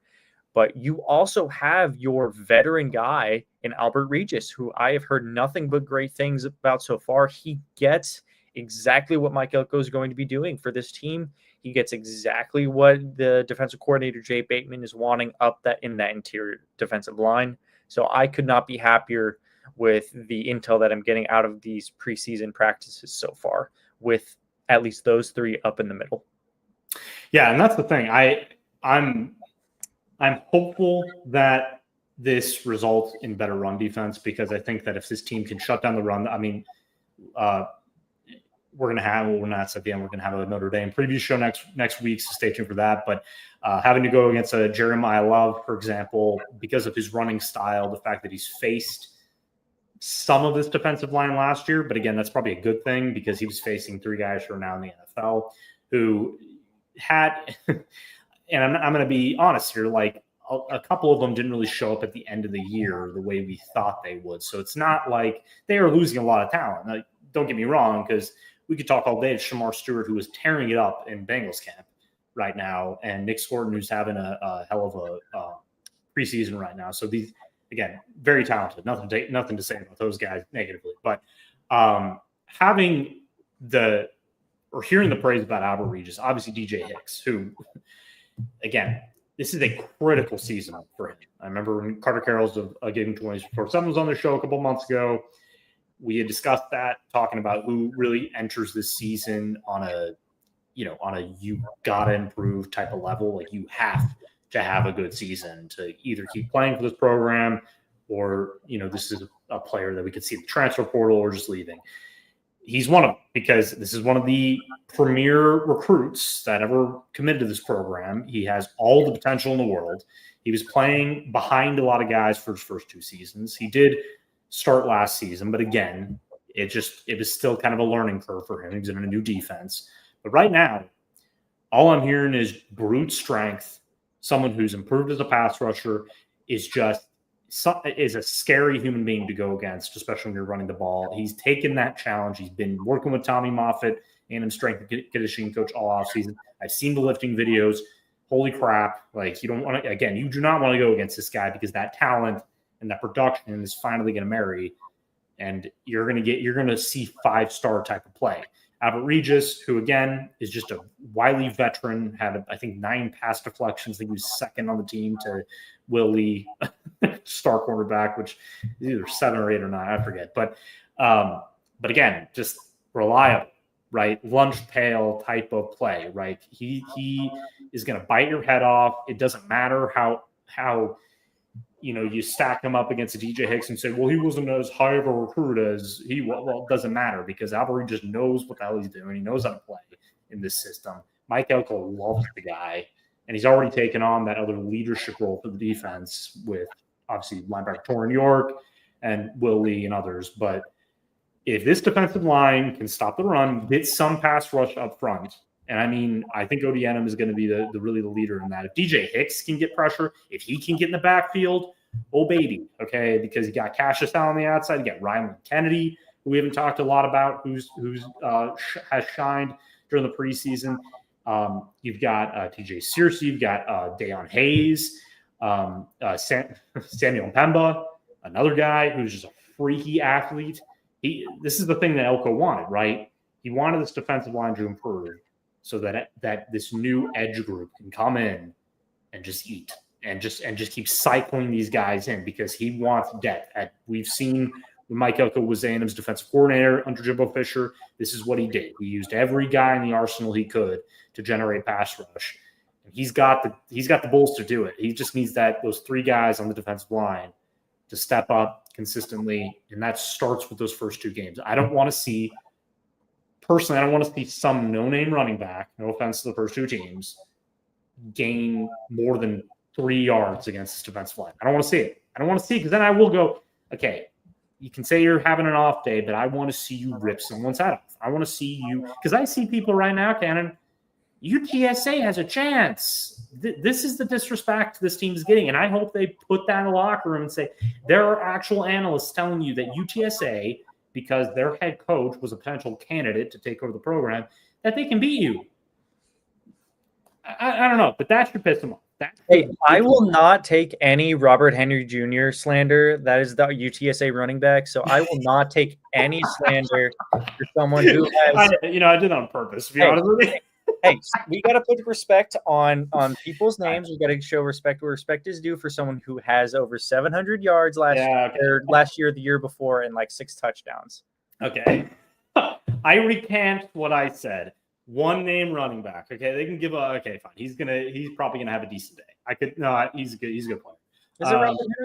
Speaker 2: But you also have your veteran guy in Albert Regis, who I have heard nothing but great things about so far. He gets exactly what Mike Elko is going to be doing for this team. He gets exactly what the defensive coordinator, Jay Bateman, is wanting up that in that interior defensive line. So I could not be happier with the intel that I'm getting out of these preseason practices so far, with at least those three up in the middle.
Speaker 1: Yeah, and that's the thing. I'm hopeful that this results in better run defense, because I think that if this team can shut down the run, I mean, we're going to have a Notre Dame preview show next week, so stay tuned for that. But having to go against a Jeremiah Love, for example, because of his running style, the fact that he's faced some of this defensive line last year, but again, that's probably a good thing because he was facing three guys who are now in the NFL who had, and I'm going to be honest here, like a couple of them didn't really show up at the end of the year the way we thought they would. So it's not like they are losing a lot of talent. Now, don't get me wrong, because we could talk all day to Shamar Stewart, who is tearing it up in Bengals camp right now, and Nick Scorton, who's having a hell of a preseason right now. So these, again, very talented. Nothing to say about those guys negatively, but hearing the praise about Albert Regis, obviously DJ Hicks, who, again, this is a critical season for him. I remember when Carter Carroll's of Giving 24/7 was on the show a couple months ago. We had discussed that, talking about who really enters this season on a you gotta improve type of level. Like, you have to have a good season to either keep playing for this program, or this is a player that we could see the transfer portal or just leaving. He's one of them, because this is one of the premier recruits that ever committed to this program. He has all the potential in the world. He was playing behind a lot of guys for his first two seasons. He did start last season, but again, it was still kind of a learning curve for him. He was in a new defense. But right now, all I'm hearing is brute strength. Someone who's improved as a pass rusher is a scary human being to go against, especially when you're running the ball. He's taken that challenge. He's been working with Tommy Moffitt and his strength and conditioning coach all offseason. I've seen the lifting videos. Holy crap. Like, you do not want to go against this guy, because that talent and that production is finally going to marry, and you're going to see 5-star type of play. Albert Regis, who again is just a wily veteran, had I think 9 pass deflections. I think he was second on the team to Will Lee, star cornerback, which is either 7 or 8 or 9, I forget. But again, just reliable, right? Lunch pail type of play, right? He is going to bite your head off. It doesn't matter how you stack him up against a DJ Hicks and say, well, he wasn't as high of a recruit as he was. Well, it doesn't matter, because Albert just knows what the hell he's doing. He knows how to play in this system. Mike Elko loves the guy, and he's already taken on that other leadership role for the defense with, obviously, linebacker Torrin York and Will Lee and others. But if this defensive line can stop the run, get some pass rush up front, and I think ODM is going to be the leader in that. If DJ Hicks can get pressure, if he can get in the backfield, oh baby, okay, because you got Cassius out on the outside, you got Ryan Kennedy, who we haven't talked a lot about, who's has shined during the preseason. You've got TJ Searcy, you've got Dayon Hayes, Samuel Mpemba, another guy who's just a freaky athlete. This is the thing that Elko wanted, right? He wanted this defensive line to improve, so that this new edge group can come in and just eat and just keep cycling these guys in, because he wants depth. We've seen when Mike Elko was A&M's defensive coordinator under Jimbo Fisher, this is what he did. He used every guy in the arsenal he could to generate pass rush. And he's got the bulls to do it. He just needs those 3 guys on the defensive line to step up consistently, and that starts with those first 2 games. I don't want to see some no-name running back, no offense to the first 2 teams, gain more than 3 yards against this defensive line. I don't want to see it. I don't want to see it, because then I will go, okay, you can say you're having an off day, but I want to see you rip someone's head off. I want to see you, because I see people right now, Cannon, UTSA has a chance. This is the disrespect this team is getting, and I hope they put that in the locker room and say, there are actual analysts telling you that UTSA, because their head coach was a potential candidate to take over the program, that they can beat you. I don't know, but that should piss them off.
Speaker 2: Hey, I will not take any Robert Henry Jr. slander. That is the UTSA running back. So I will not take any slander for someone who has.
Speaker 1: I did that on purpose, to be honest with you.
Speaker 2: Hey, we got to put respect on people's names. We got to show respect where respect is due for someone who has over 700 yards last year, the year before, and like 6 touchdowns.
Speaker 1: Okay. I recant what I said. One name running back. Okay, they can give okay, fine. He's probably gonna have a decent day. He's a good player.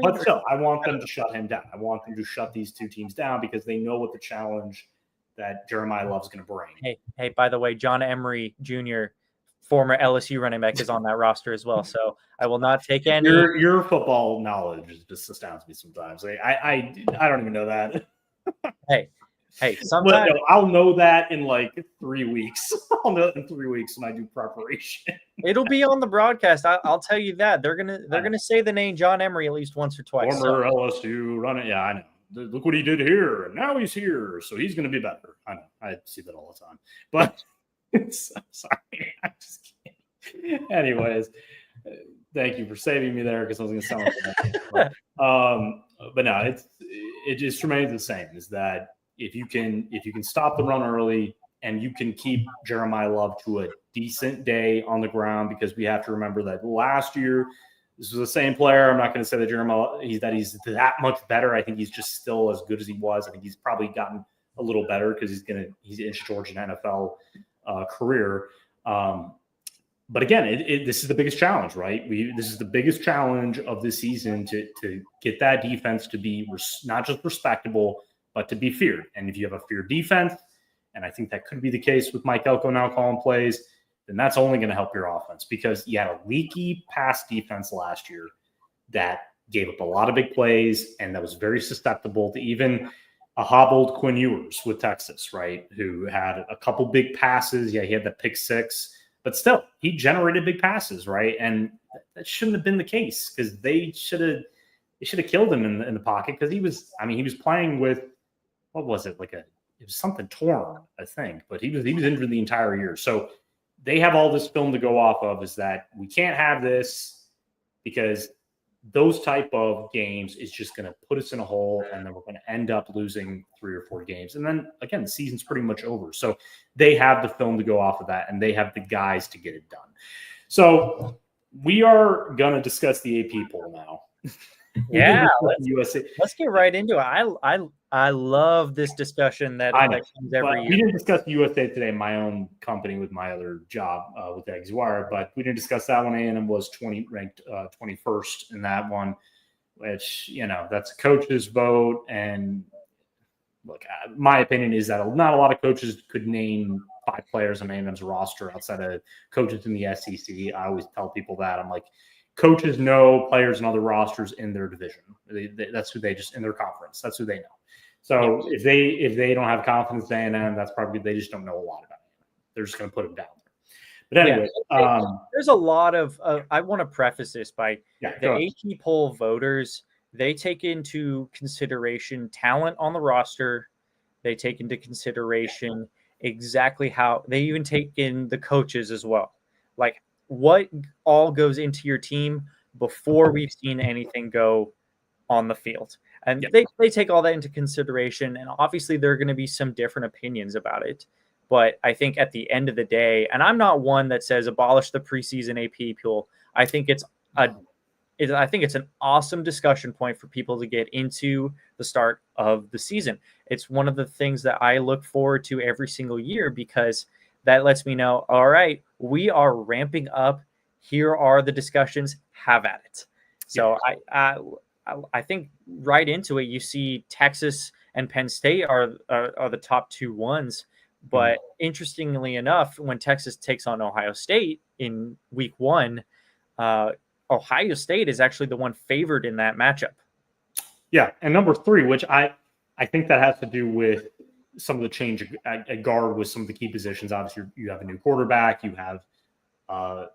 Speaker 1: But still, I want them to shut him down. I want them to shut these two teams down because they know what the challenge that Jeremiah Love's gonna bring.
Speaker 2: Hey, by the way, John Emery Jr., former LSU running back, is on that roster as well. So I will not take any.
Speaker 1: Your football knowledge just astounds me sometimes. I don't even know that.
Speaker 2: Hey, sometimes
Speaker 1: I'll know that in like 3 weeks. I'll know that in 3 weeks when I do preparation.
Speaker 2: It'll be on the broadcast. I'll tell you that they're gonna say the name John Emery at least once or twice.
Speaker 1: Former LSU running, yeah, I know. Look what he did here, and now he's here, so he's gonna be better. I know. I see that all the time, but I'm sorry, I just can't. Anyways, thank you for saving me there because I was gonna sound like that. But no, it just remains the same. Is that if you can stop the run early and you can keep Jeremiah Love to a decent day on the ground, because we have to remember that last year this was the same player. I'm not going to say that he's that much better. I think he's just still as good as he was. I think he's probably gotten a little better because he's inched towards an NFL career. But again, this is the biggest challenge, right? This is the biggest challenge of this season to get that defense to be not just respectable, but to be feared. And if you have a feared defense, and I think that could be the case with Mike Elko now calling plays, then that's only going to help your offense, because you had a leaky pass defense last year that gave up a lot of big plays and that was very susceptible to even a hobbled Quinn Ewers with Texas, right, who had a couple big passes. Yeah, he had the pick 6, but still, he generated big passes, right? And that shouldn't have been the case, because they should have killed him in the pocket, because he was playing with, what was it, it was something torn, I think, but he was injured the entire year. So they have all this film to go off of, is that we can't have this, because those type of games is just going to put us in a hole, and then we're going to end up losing 3 or 4 games. And then again, the season's pretty much over. So they have the film to go off of that, and they have the guys to get it done. So we are going to discuss the AP poll now.
Speaker 2: Yeah, let's get right into it. I love this discussion that comes every year.
Speaker 1: We didn't discuss USA Today, my own company with my other job with Aggies Wire, but we didn't discuss that one. A&M was ranked 21st in that one, which, that's a coach's vote. And look, my opinion is that not a lot of coaches could name 5 players on A&M's roster outside of coaches in the SEC. I always tell people that. I'm like, coaches know players and other rosters in their division. That's who they just, in their conference. That's who they know. So if they don't have confidence in A&M, that's probably, they just don't know a lot about it. They're just going to put them down there. But anyway,
Speaker 2: there's a lot of. I want to preface this by the AP poll voters. They take into consideration talent on the roster. They take into consideration exactly how they even take in the coaches as well. Like, what all goes into your team before we've seen anything go on the field. And they take all that into consideration. And obviously there are going to be some different opinions about it. But I think at the end of the day, and I'm not one that says abolish the preseason AP pool. I think it's an awesome discussion point for people to get into the start of the season. It's one of the things that I look forward to every single year, because that lets me know, all right, we are ramping up. Here are the discussions. Have at it. So I think right into it, you see Texas and Penn State are the top 2 ones. But interestingly enough, when Texas takes on Ohio State in week 1, Ohio State is actually the one favored in that matchup.
Speaker 1: Yeah, and number 3, which I I think that has to do with some of the change at guard with some of the key positions. Obviously, you have a new quarterback. You have a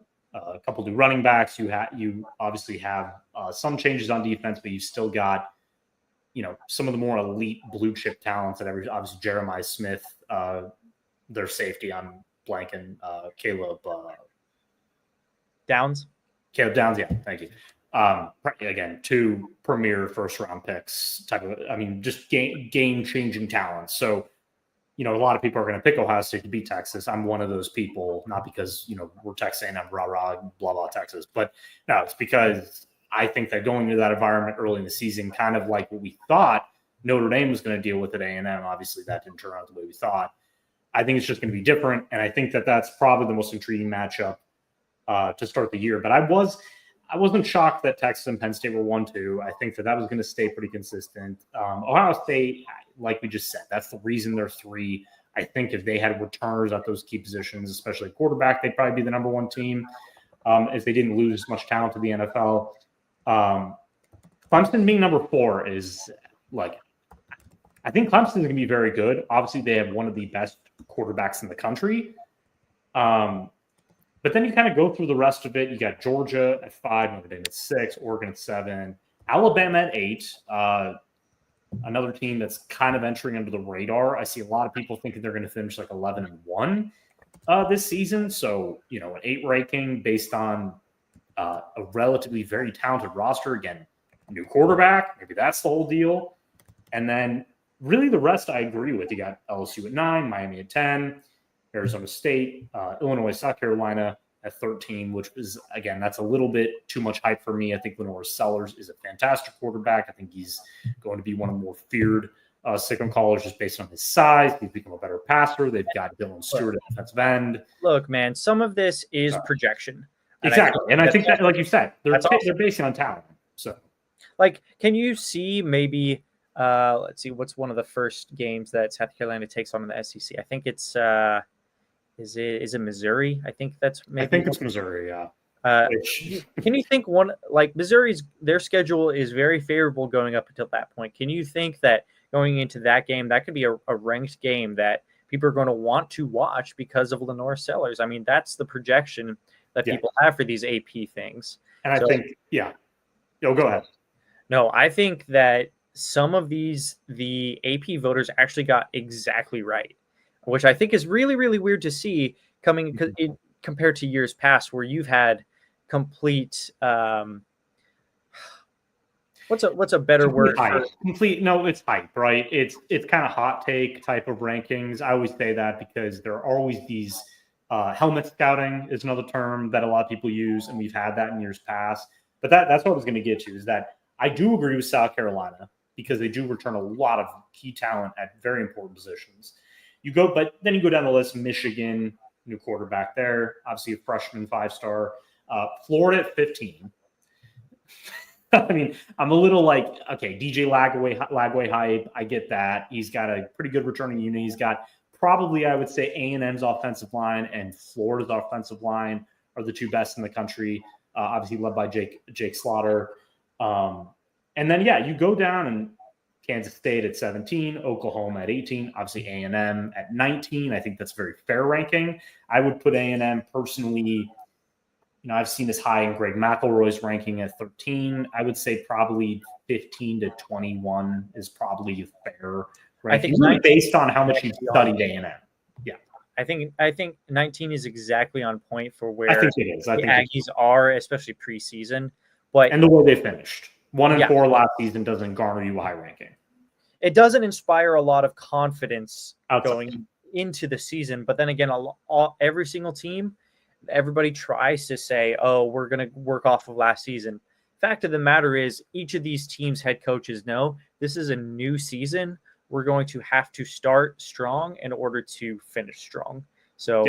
Speaker 1: couple new running backs. You obviously have some changes on defense, but you've still got some of the more elite blue chip talents that obviously Jeremiah Smith, their safety. I'm blanking. Caleb
Speaker 2: Downs.
Speaker 1: Caleb Downs. Yeah, thank you. Again, 2 premier first round picks just game changing talents. So, a lot of people are going to pick Ohio State to beat Texas. I'm one of those people, not because, we're Texas A&M, rah, blah, blah, Texas. But no, it's because I think that going into that environment early in the season, kind of like what we thought Notre Dame was going to deal with at A&M. Obviously, that didn't turn out the way we thought. I think it's just going to be different. And I think that that's probably the most intriguing matchup to start the year. But I wasn't shocked that Texas and Penn State were 1-2. I think that was going to stay pretty consistent. Ohio State, like we just said, that's the reason they're 3. I think if they had returners at those key positions, especially quarterback, they'd probably be the number 1 team if they didn't lose as much talent to the NFL. Clemson being number 4 is I think Clemson is going to be very good. Obviously, they have one of the best quarterbacks in the country. But then you kind of go through the rest of it. You got Georgia at 5, Notre Dame at 6, Oregon at 7, Alabama at 8. Another team that's kind of entering under the radar. I see a lot of people thinking they're going to finish 11-1 this season. So, an 8 ranking based on a relatively very talented roster. Again, new quarterback. Maybe that's the whole deal. And then really the rest I agree with. You got LSU at 9, Miami at 10. Arizona State, Illinois, South Carolina at 13, which is, again, that's a little bit too much hype for me. I think Lenore Sellers is a fantastic quarterback. I think he's going to be one of the more feared Sickle callers just based on his size. He's become a better passer. They've got Dylan Stewart at defensive end.
Speaker 2: Look, man, some of this is projection.
Speaker 1: Exactly. And I think that, like you said, they're based on talent. So,
Speaker 2: can you see maybe let's see, what's one of the first games that South Carolina takes on in the SEC? I think it's is it Missouri? I think it's
Speaker 1: Missouri, yeah.
Speaker 2: Can you think Missouri's, their schedule is very favorable going up until that point. Can you think that going into that game, that could be a ranked game that people are going to want to watch because of Lenore Sellers? I mean, that's the projection that people have for these AP things.
Speaker 1: And I think, go ahead.
Speaker 2: No, I think that some of the AP voters actually got exactly right, which I think is really, really weird to see compared to years past where you've had complete what's a better word?
Speaker 1: Complete. No, it's hype, right? It's kind of hot take type of rankings. I always say that because there are always these helmet scouting is another term that a lot of people use, and we've had that in years past. But that's what I was going to get to, is that I do agree with South Carolina because they do return a lot of key talent at very important positions. But then you go down the list, Michigan, new quarterback there, obviously a freshman 5-star, Florida at 15. I mean, I'm a little okay, DJ Lagway hype. I get that. He's got a pretty good returning unit. He's got probably, I would say, A&M's offensive line and Florida's offensive line are the 2 best in the country, obviously led by Jake Slaughter. And then, you go down and Kansas State at 17, Oklahoma at 18, obviously A&M at 19. I think that's a very fair ranking. I would put A&M personally, I've seen as high in Greg McElroy's ranking at 13. I would say probably 15 to 21 is probably a fair ranking. I think based on how much you've studied A&M. Yeah.
Speaker 2: I think 19 is exactly on point for where
Speaker 1: I think it is.
Speaker 2: The Aggies are, especially preseason.
Speaker 1: And the way they finished. 1-4 last season doesn't garner you a high ranking.
Speaker 2: It doesn't inspire a lot of confidence going into the season. But then again, every single team, everybody tries to say, oh, we're going to work off of last season. Fact of the matter is, each of these teams' head coaches know this is a new season. We're going to have to start strong in order to finish strong. So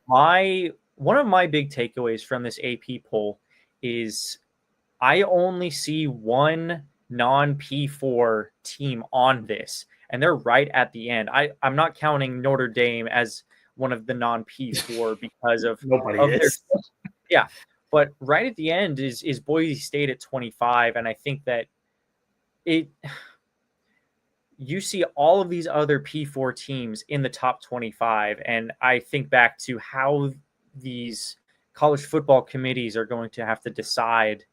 Speaker 2: one of my big takeaways from this AP poll is I only see one non-P4 team on this, and they're right at the end. I'm not counting Notre Dame as one of the non-P4 because of
Speaker 1: nobody is.
Speaker 2: But right at the end is Boise State at 25, and I think that you see all of these other P4 teams in the top 25. And I think back to how these college football committees are going to have to decide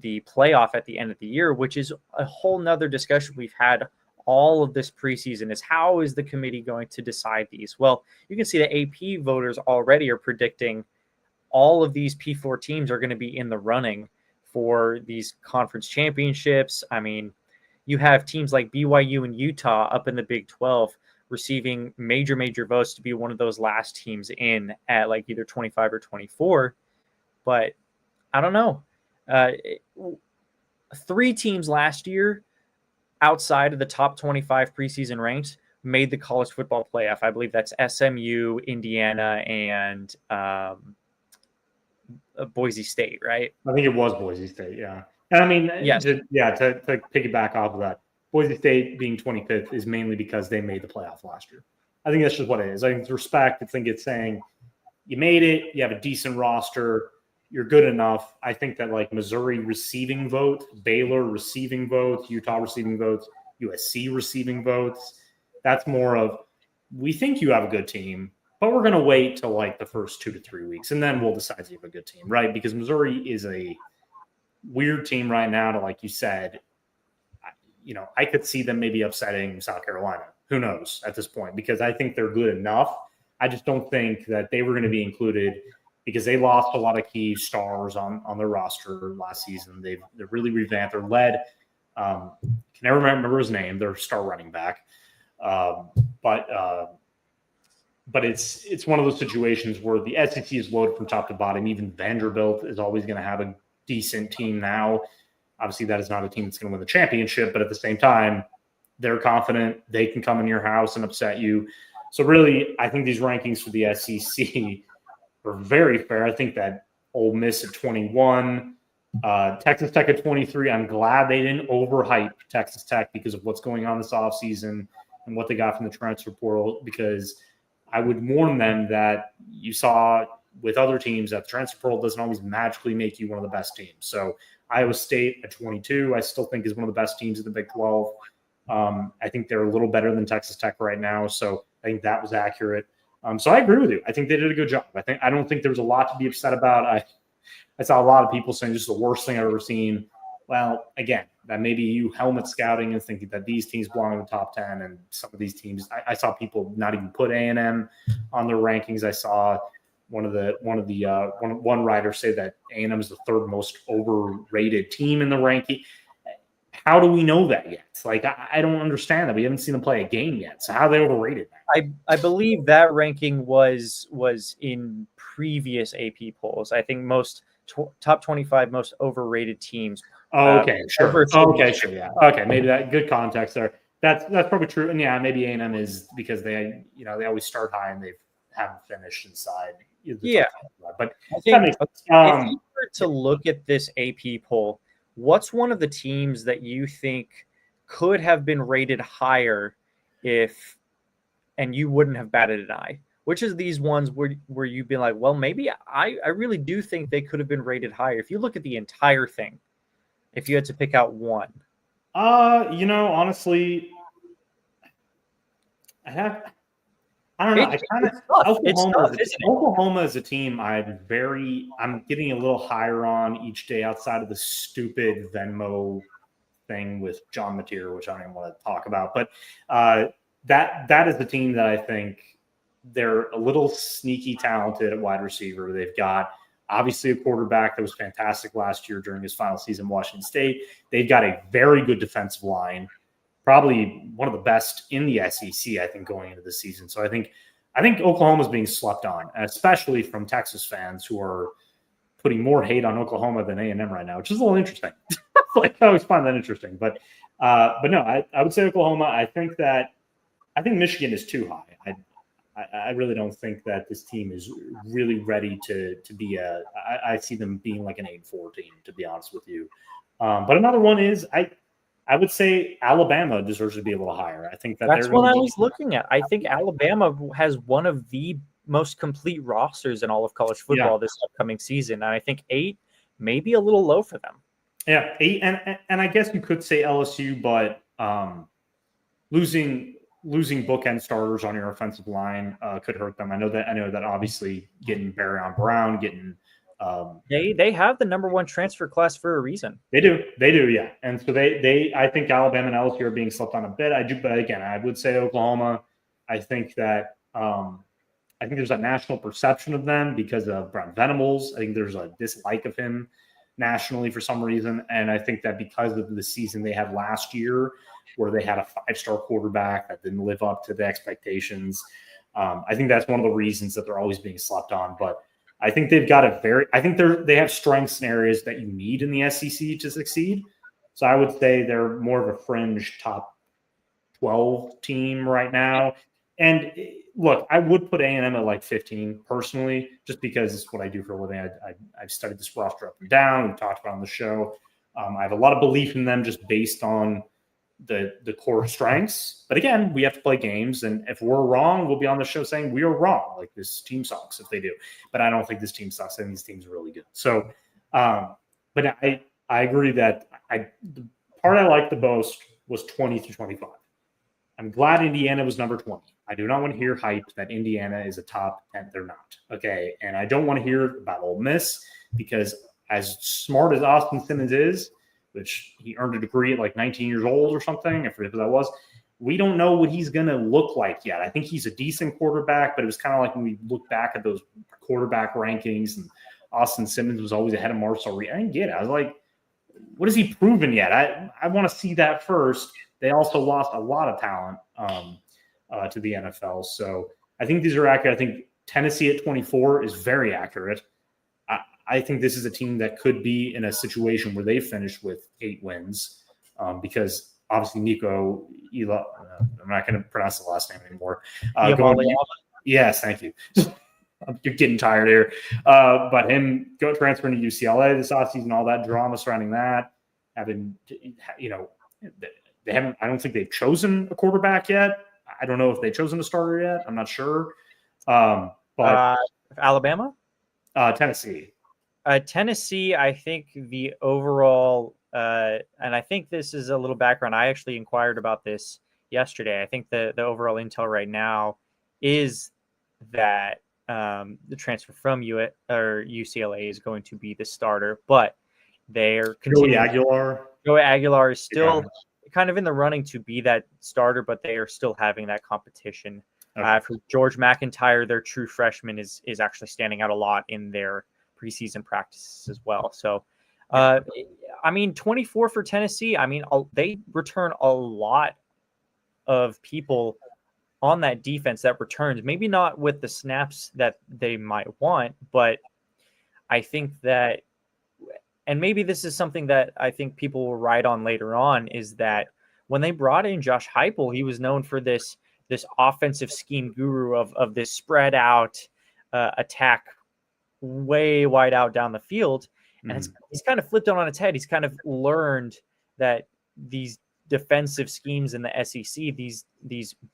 Speaker 2: the playoff at the end of the year, which is a whole nother discussion we've had all of this preseason, is how is the committee going to decide these? Well, you can see the AP voters already are predicting all of these P4 teams are going to be in the running for these conference championships. I mean, you have teams like BYU and Utah up in the Big 12 receiving major votes to be one of those last teams in at like either 25 or 24. But I don't know. 3 teams last year outside of the top 25 preseason ranks made the college football playoff. I believe that's SMU, Indiana, and Boise State, right?
Speaker 1: I think it was Boise State, yeah. And I mean,
Speaker 2: yes.
Speaker 1: to piggyback off of that, Boise State being 25th is mainly because they made the playoff last year. I think that's just what it is. I think it's respect. I think it's saying you made it, you have a decent roster, you're good enough. I think that like Missouri receiving vote, Baylor receiving votes, Utah receiving votes, USC receiving votes, that's more of, we think you have a good team, but we're going to wait till like the first 2 to 3 weeks, and then we'll decide if you have a good team, right? Because Missouri is a weird team right now to, like you said, I could see them maybe upsetting South Carolina. Who knows at this point? Because I think they're good enough. I just don't think that they were going to be included because they lost a lot of key stars on their roster last season. They're really revamped. They're led. Can never remember his name. Their star running back. But it's one of those situations where the SEC is loaded from top to bottom. Even Vanderbilt is always going to have a decent team now. Obviously, that is not a team that's going to win the championship, but at the same time, they're confident they can come in your house and upset you. So really, I think these rankings for the SEC are very fair. I think that Ole Miss at 21, Texas Tech at 23. I'm glad they didn't overhype Texas Tech because of what's going on this offseason and what they got from the transfer portal, because I would warn them that you saw with other teams that the transfer portal doesn't always magically make you one of the best teams. So Iowa State at 22, I still think is one of the best teams in the Big 12. I think they're a little better than Texas Tech right now. So I think that was accurate. So I agree with you. I think they did a good job. I don't think there was a lot to be upset about. I saw a lot of people saying this is the worst thing I've ever seen. Well, again, that maybe you helmet scouting and thinking that these teams belong in the top 10, and some of these teams, I saw people not even put A&M on their rankings. I saw one writer say that A&M is the 3rd most overrated team in the ranking. How do we know that yet? Like, I don't understand that. We haven't seen them play a game yet. So how are they overrated?
Speaker 2: I believe that ranking was in previous AP polls. I think top 25 most overrated teams.
Speaker 1: Oh, okay, sure. Okay, sure, yeah. Okay, maybe that good context there. That's probably true. And yeah, maybe A&M is because they always start high and they haven't finished inside.
Speaker 2: Yeah,
Speaker 1: but
Speaker 2: I think if you were to look at this AP poll, what's one of the teams that you think could have been rated higher and you wouldn't have batted an eye? Which is these ones where you'd be like, well, maybe I really do think they could have been rated higher. If you look at the entire thing, if you had to pick out one.
Speaker 1: Honestly, I don't know. Oklahoma is a team I'm getting a little higher on each day outside of the stupid Venmo thing with John Mateer, which I don't even want to talk about. But that is the team that I think they're a little sneaky talented at wide receiver. They've got obviously a quarterback that was fantastic last year during his final season in Washington State. They've got a very good defensive line. Probably one of the best in the SEC, I think, going into the season. So I think Oklahoma's being slept on, especially from Texas fans who are putting more hate on Oklahoma than A&M right now, which is a little interesting. I always find that interesting. But no, I would say Oklahoma. I think Michigan is too high. I really don't think that this team is really ready to be I see them being like an 8-4 team, to be honest with you. But another one is I would say Alabama deserves to be a little higher. I think that's
Speaker 2: what I was looking at. I think Alabama has one of the most complete rosters in all of college football this upcoming season. And I think 8 may be a little low for them.
Speaker 1: Yeah, 8. And I guess you could say LSU, but losing bookend starters on your offensive line could hurt them. I know that obviously getting Barry Brown, getting
Speaker 2: they have the number one transfer class for a reason.
Speaker 1: They do, yeah. And so I think Alabama and LSU are being slept on a bit. But again, I would say Oklahoma. I think that I think there's a national perception of them because of Brent Venables. I think there's a dislike of him nationally for some reason, and I think that because of the season they had last year, where they had a 5-star quarterback that didn't live up to the expectations, I think that's one of the reasons that they're always being slept on. But I think they've got they have strengths in areas that you need in the SEC to succeed. So I would say they're more of a fringe top 12 team right now. And look, I would put A&M at like 15 personally, just because it's what I do for a living. I've studied this roster up and down. We've talked about it on the show. I have a lot of belief in them just based on the core strengths. But again, we have to play games. And if we're wrong, we'll be on the show saying we are wrong. Like, this team sucks if they do. But I don't think this team sucks. I think this team's really good. So, but I agree that the part I liked the most was 20 through 25. I'm glad Indiana was number 20. I do not want to hear hype that Indiana is a top 10. They're not. Okay. And I don't want to hear about Ole Miss, because as smart as Austin Simmons is, which he earned a degree at like 19 years old or something, I forget who that was, we don't know what he's going to look like yet. I think he's a decent quarterback, but it was kind of like when we look back at those quarterback rankings and Austin Simmons was always ahead of Marcel Reed. I didn't get it. I was like, what has he proven yet? I want to see that first. They also lost a lot of talent to the NFL. So I think these are accurate. I think Tennessee at 24 is very accurate. I think this is a team that could be in a situation where they finish with 8 wins because obviously Nico Ela, I'm not going to pronounce the last name anymore. Yes, thank you. You're getting tired here. But him transferring to UCLA this offseason, all that drama surrounding that, they haven't. I don't think they've chosen a quarterback yet. I don't know if they've chosen a starter yet. I'm not sure. But
Speaker 2: Alabama,
Speaker 1: Tennessee,
Speaker 2: I think the overall, and I think this is a little background. I actually inquired about this yesterday. I think the overall intel right now is that the transfer from UCLA is going to be the starter, but they're continuing. Joey Aguilar is still kind of in the running to be that starter, but they are still having that competition. Okay. For George McIntyre, their true freshman is actually standing out a lot in their preseason practices as well. So, 24 for Tennessee. They return a lot of people on that defense that returns, maybe not with the snaps that they might want, but I think that, and maybe this is something that I think people will ride on later on, is that when they brought in Josh Heupel, he was known for this offensive scheme guru of this spread out attack way wide out down the field. And he's kind of flipped it on its head. He's kind of learned that these defensive schemes in the SEC, these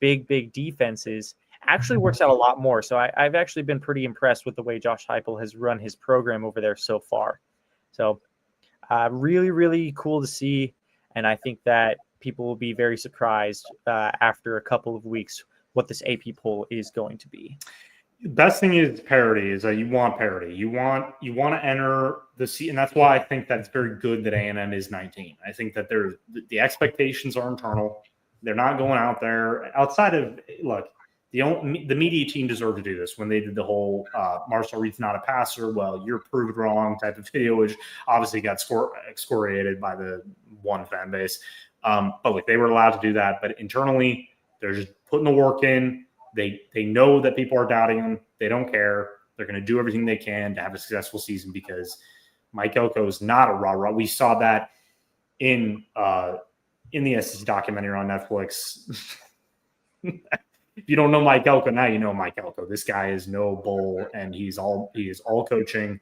Speaker 2: big defenses, actually works out a lot more. So I've actually been pretty impressed with the way Josh Heupel has run his program over there so far. So really, really cool to see. And I think that people will be very surprised after a couple of weeks what this AP poll is going to be.
Speaker 1: The best thing is parity, is that you want parity. You want to enter the season, and that's why I think that it's very good that A&M is 19. I think that the expectations are internal. They're not going out there outside of, look, the media team deserved to do this when they did the whole Marcel Reed's not a passer. Well, you're proved wrong type of video, which obviously got excoriated by the one fan base. But look, they were allowed to do that. But internally, they're just putting the work in. They know that people are doubting them. They don't care. They're going to do everything they can to have a successful season because Mike Elko is not a rah-rah. We saw that in the SEC documentary on Netflix. If you don't know Mike Elko, now you know Mike Elko. This guy is no bull, and he is all coaching.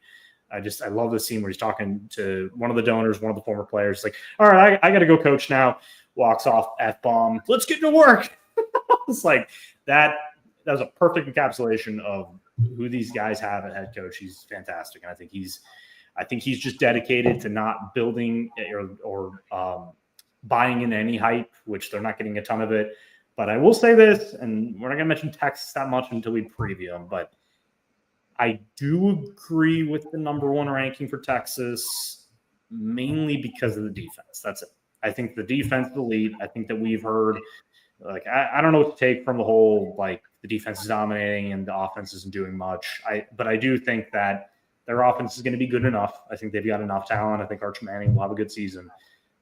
Speaker 1: I love the scene where he's talking to one of the donors, one of the former players. Like, all right, I got to go coach now. Walks off, F-bomb. Let's get to work. It's like that was a perfect encapsulation of who these guys have at head coach. He's fantastic, and I think he's just dedicated to not building or buying in any hype, which they're not getting a ton of it. But I will say this, and we're not going to mention Texas that much until we preview them, but I do agree with the number one ranking for Texas, mainly because of the defense. That's it. I think the defense is elite. I think that we've heard, like, I don't know what to take from the whole, like, the defense is dominating and the offense isn't doing much. But I do think that their offense is going to be good enough. I think they've got enough talent. I think Arch Manning will have a good season.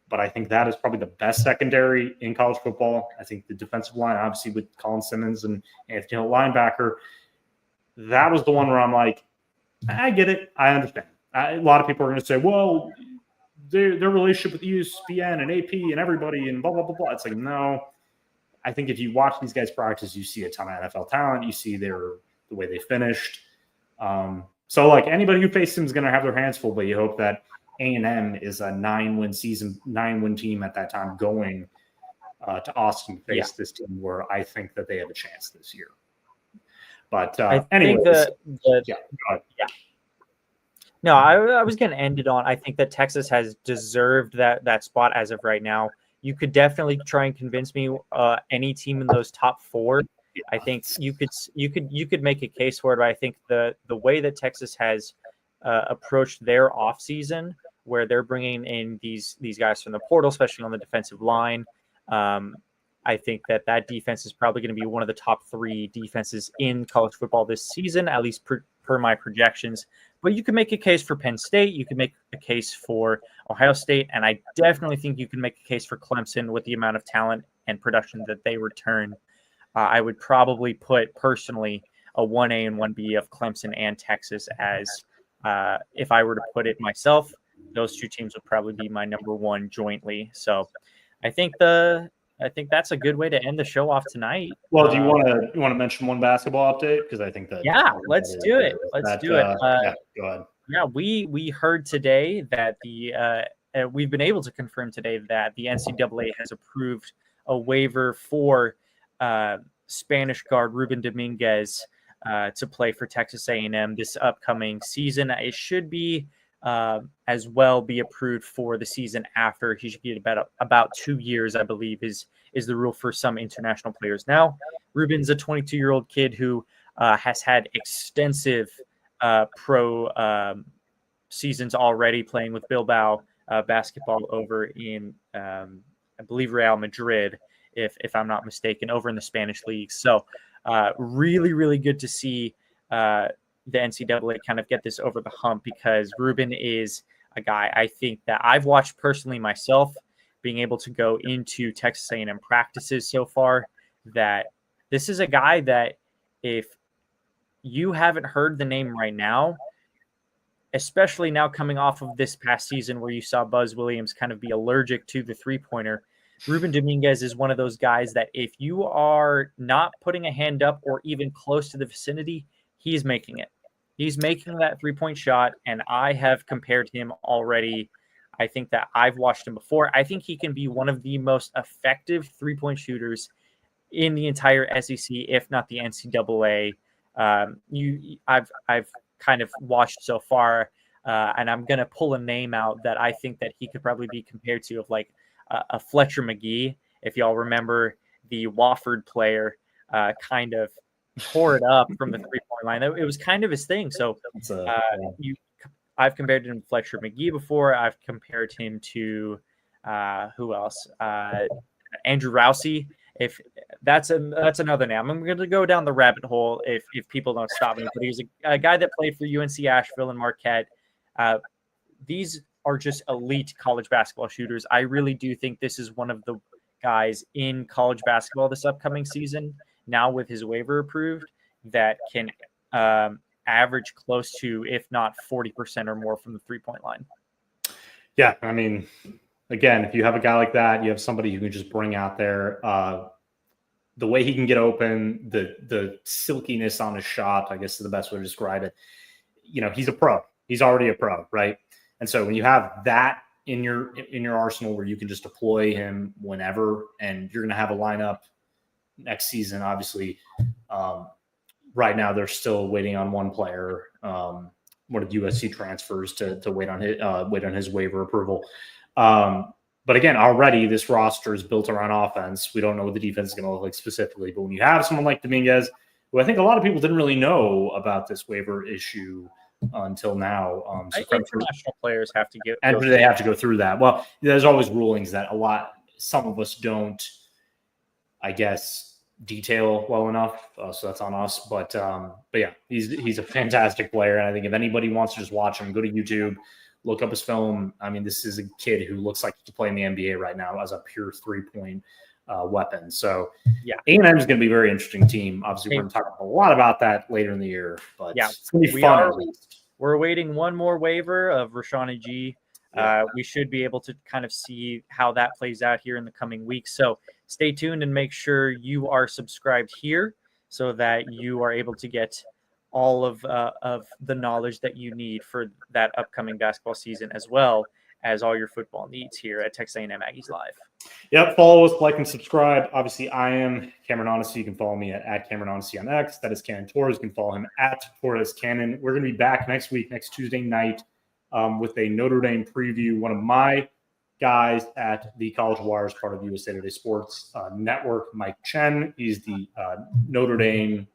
Speaker 1: But I think that is probably the best secondary in college football. I think the defensive line, obviously, with Colin Simmons and Anthony Hill, linebacker, that was the one where I'm like, I get it. I understand. A lot of people are going to say, well, their relationship with ESPN and AP and everybody and blah, blah, blah, blah. It's like, no. I think if you watch these guys practice, you see a ton of NFL talent. You see the way they finished. So, like, anybody who faces them is going to have their hands full, but you hope that A&M is a 9-win team at that time going to Austin to face this team where I think that they have a chance this year. But anyways,
Speaker 2: No, I was going to end it on, I think that Texas has deserved that spot as of right now. You could definitely try and convince me any team in those top four. I think you could make a case for it, but I think the way that Texas has approached their offseason, where they're bringing in these guys from the portal, especially on the defensive line, I think that defense is probably going to be one of the top three defenses in college football this season, at least per my projections. But you can make a case for Penn State. You can make a case for Ohio State. And I definitely think you can make a case for Clemson with the amount of talent and production that they return. I would probably put, personally, a 1A and 1B of Clemson and Texas as, if I were to put it myself, those two teams would probably be my number one jointly. So I think that's a good way to end the show off tonight.
Speaker 1: Well, do you want to mention one basketball update? Because I think that
Speaker 2: let's do it.
Speaker 1: Go ahead.
Speaker 2: Yeah, we heard today that we've been able to confirm today that the NCAA has approved a waiver for Spanish guard Ruben Dominguez to play for Texas A&M this upcoming season. It should be as well be approved for the season after. He should get about 2 years, I believe, is the rule for some international players. Now, Ruben's a 22-year-old kid who has had extensive pro seasons already, playing with Bilbao basketball over in, I believe, Real Madrid, if I'm not mistaken, over in the Spanish league. So really, really good to see the NCAA kind of get this over the hump, because Ruben is a guy I think that I've watched personally myself, being able to go into Texas A&M practices so far, that this is a guy that if you haven't heard the name right now, especially now coming off of this past season where you saw Buzz Williams kind of be allergic to the three-pointer, Ruben Dominguez is one of those guys that if you are not putting a hand up or even close to the vicinity, he's making it. He's making that three-point shot, and I have compared him already. I think that I've watched him before. I think he can be one of the most effective three-point shooters in the entire SEC, if not the NCAA. I've kind of watched so far, and I'm going to pull a name out that I think that he could probably be compared to, of like a Fletcher McGee. If y'all remember, the Wofford player kind of tore it up from the three-point line. It was kind of his thing. So I've compared him to Fletcher McGee before. I've compared him to who else? Andrew Rousey. If that's another name. I'm going to go down the rabbit hole if people don't stop me. But he's a guy that played for UNC Asheville and Marquette. These are just elite college basketball shooters. I really do think this is one of the guys in college basketball this upcoming season, now with his waiver approved, that can average close to, if not 40% or more from the three-point line.
Speaker 1: Yeah, I mean, again, if you have a guy like that, you have somebody who can just bring out there the way he can get open, the silkiness on his shot, I guess is the best way to describe it. You know, he's a pro. He's already a pro, right? And so when you have that in your arsenal where you can just deploy him whenever, and you're going to have a lineup next season, obviously, right now they're still waiting on one player, one of the USC transfers to wait on his waiver approval. But But again, already this roster is built around offense. We don't know what the defense is going to look like specifically. But when you have someone like Dominguez, who I think a lot of people didn't really know about this waiver issue until now.
Speaker 2: So international players have to
Speaker 1: they have to go through that. Well, there's always rulings that some of us don't, I guess, detail well enough. So that's on us. But yeah, he's a fantastic player. And I think if anybody wants to just watch him, go to YouTube, look up his film. I mean, this is a kid who looks like to play in the NBA right now as a pure 3-point weapon. So
Speaker 2: yeah,
Speaker 1: A&M is going to be a very interesting team. Obviously, we're going to talk a lot about that later in the year, but
Speaker 2: yeah,
Speaker 1: it's going to be fun.
Speaker 2: We're awaiting one more waiver of Rashawn Aggies. We should be able to kind of see how that plays out here in the coming weeks. So stay tuned and make sure you are subscribed here so that you are able to get all of the knowledge that you need for that upcoming basketball season, as well as all your football needs here at Texas A&M Aggies Live.
Speaker 1: Yep, follow us, like, and subscribe. Obviously, I am Cameron Honesty. You can follow me at Cameron Honesty on X. That is Cannon Torres. You can follow him at Torres Cannon. We're going to be back next week, next Tuesday night, with a Notre Dame preview. One of my guys at the College Wires, part of USA Today Sports Network, Mike Chen. He's the Notre Dame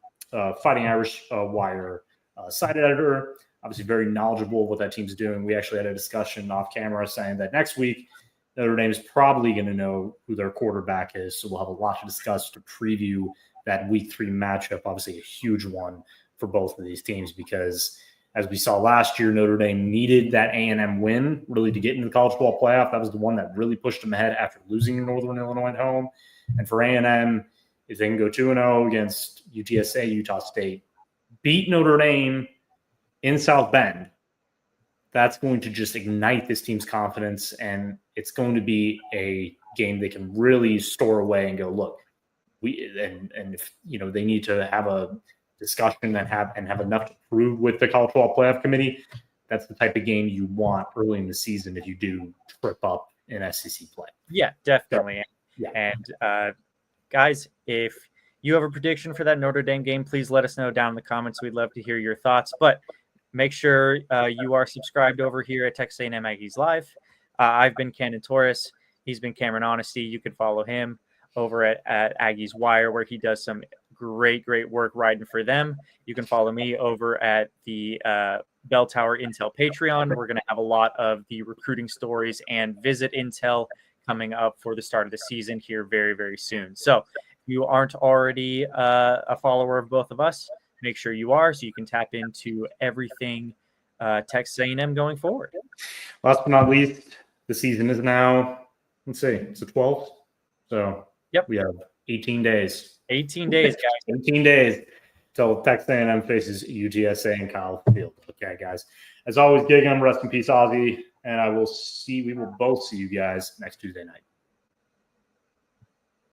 Speaker 1: Fighting Irish Wire site editor. Obviously very knowledgeable of what that team's doing. We actually had a discussion off camera saying that next week Notre Dame is probably going to know who their quarterback is. So we'll have a lot to discuss to preview that week 3 matchup. Obviously a huge one for both of these teams because as we saw last year, Notre Dame needed that A&M win really to get into the college football playoff. That was the one that really pushed them ahead after losing to Northern Illinois at home. And for A&M, if they can go 2-0 against UTSA, Utah State, beat Notre Dame in South Bend, that's going to just ignite this team's confidence, and it's going to be a game they can really store away and go, look, and if they need to have a discussion and have enough to prove with the college football playoff committee, that's the type of game you want early in the season if you do trip up in SEC play.
Speaker 2: Yeah, definitely. So, yeah. And guys, if you have a prediction for that Notre Dame game, please let us know down in the comments. We'd love to hear your thoughts. But make sure you are subscribed over here at Texas A&M Aggies Live. I've been Cannon Torres. He's been Cameron Honesty. You can follow him over at Aggies Wire, where he does some great work writing for them. You can follow me over at the Bell Tower Intel Patreon. We're going to have a lot of the recruiting stories and visit intel coming up for the start of the season here very, very soon. So if you aren't already a follower of both of us, make sure you are so you can tap into everything Texas A&M going forward.
Speaker 1: Last but not least, the season is now, let's see, it's the 12th. So
Speaker 2: yep,
Speaker 1: we have 18 days.
Speaker 2: 18 days, guys.
Speaker 1: 18 days till Texas A&M faces UTSA in Kyle Field. Okay, guys. As always, gig 'em, rest in peace, Ozzy, and we will both see you guys next Tuesday night.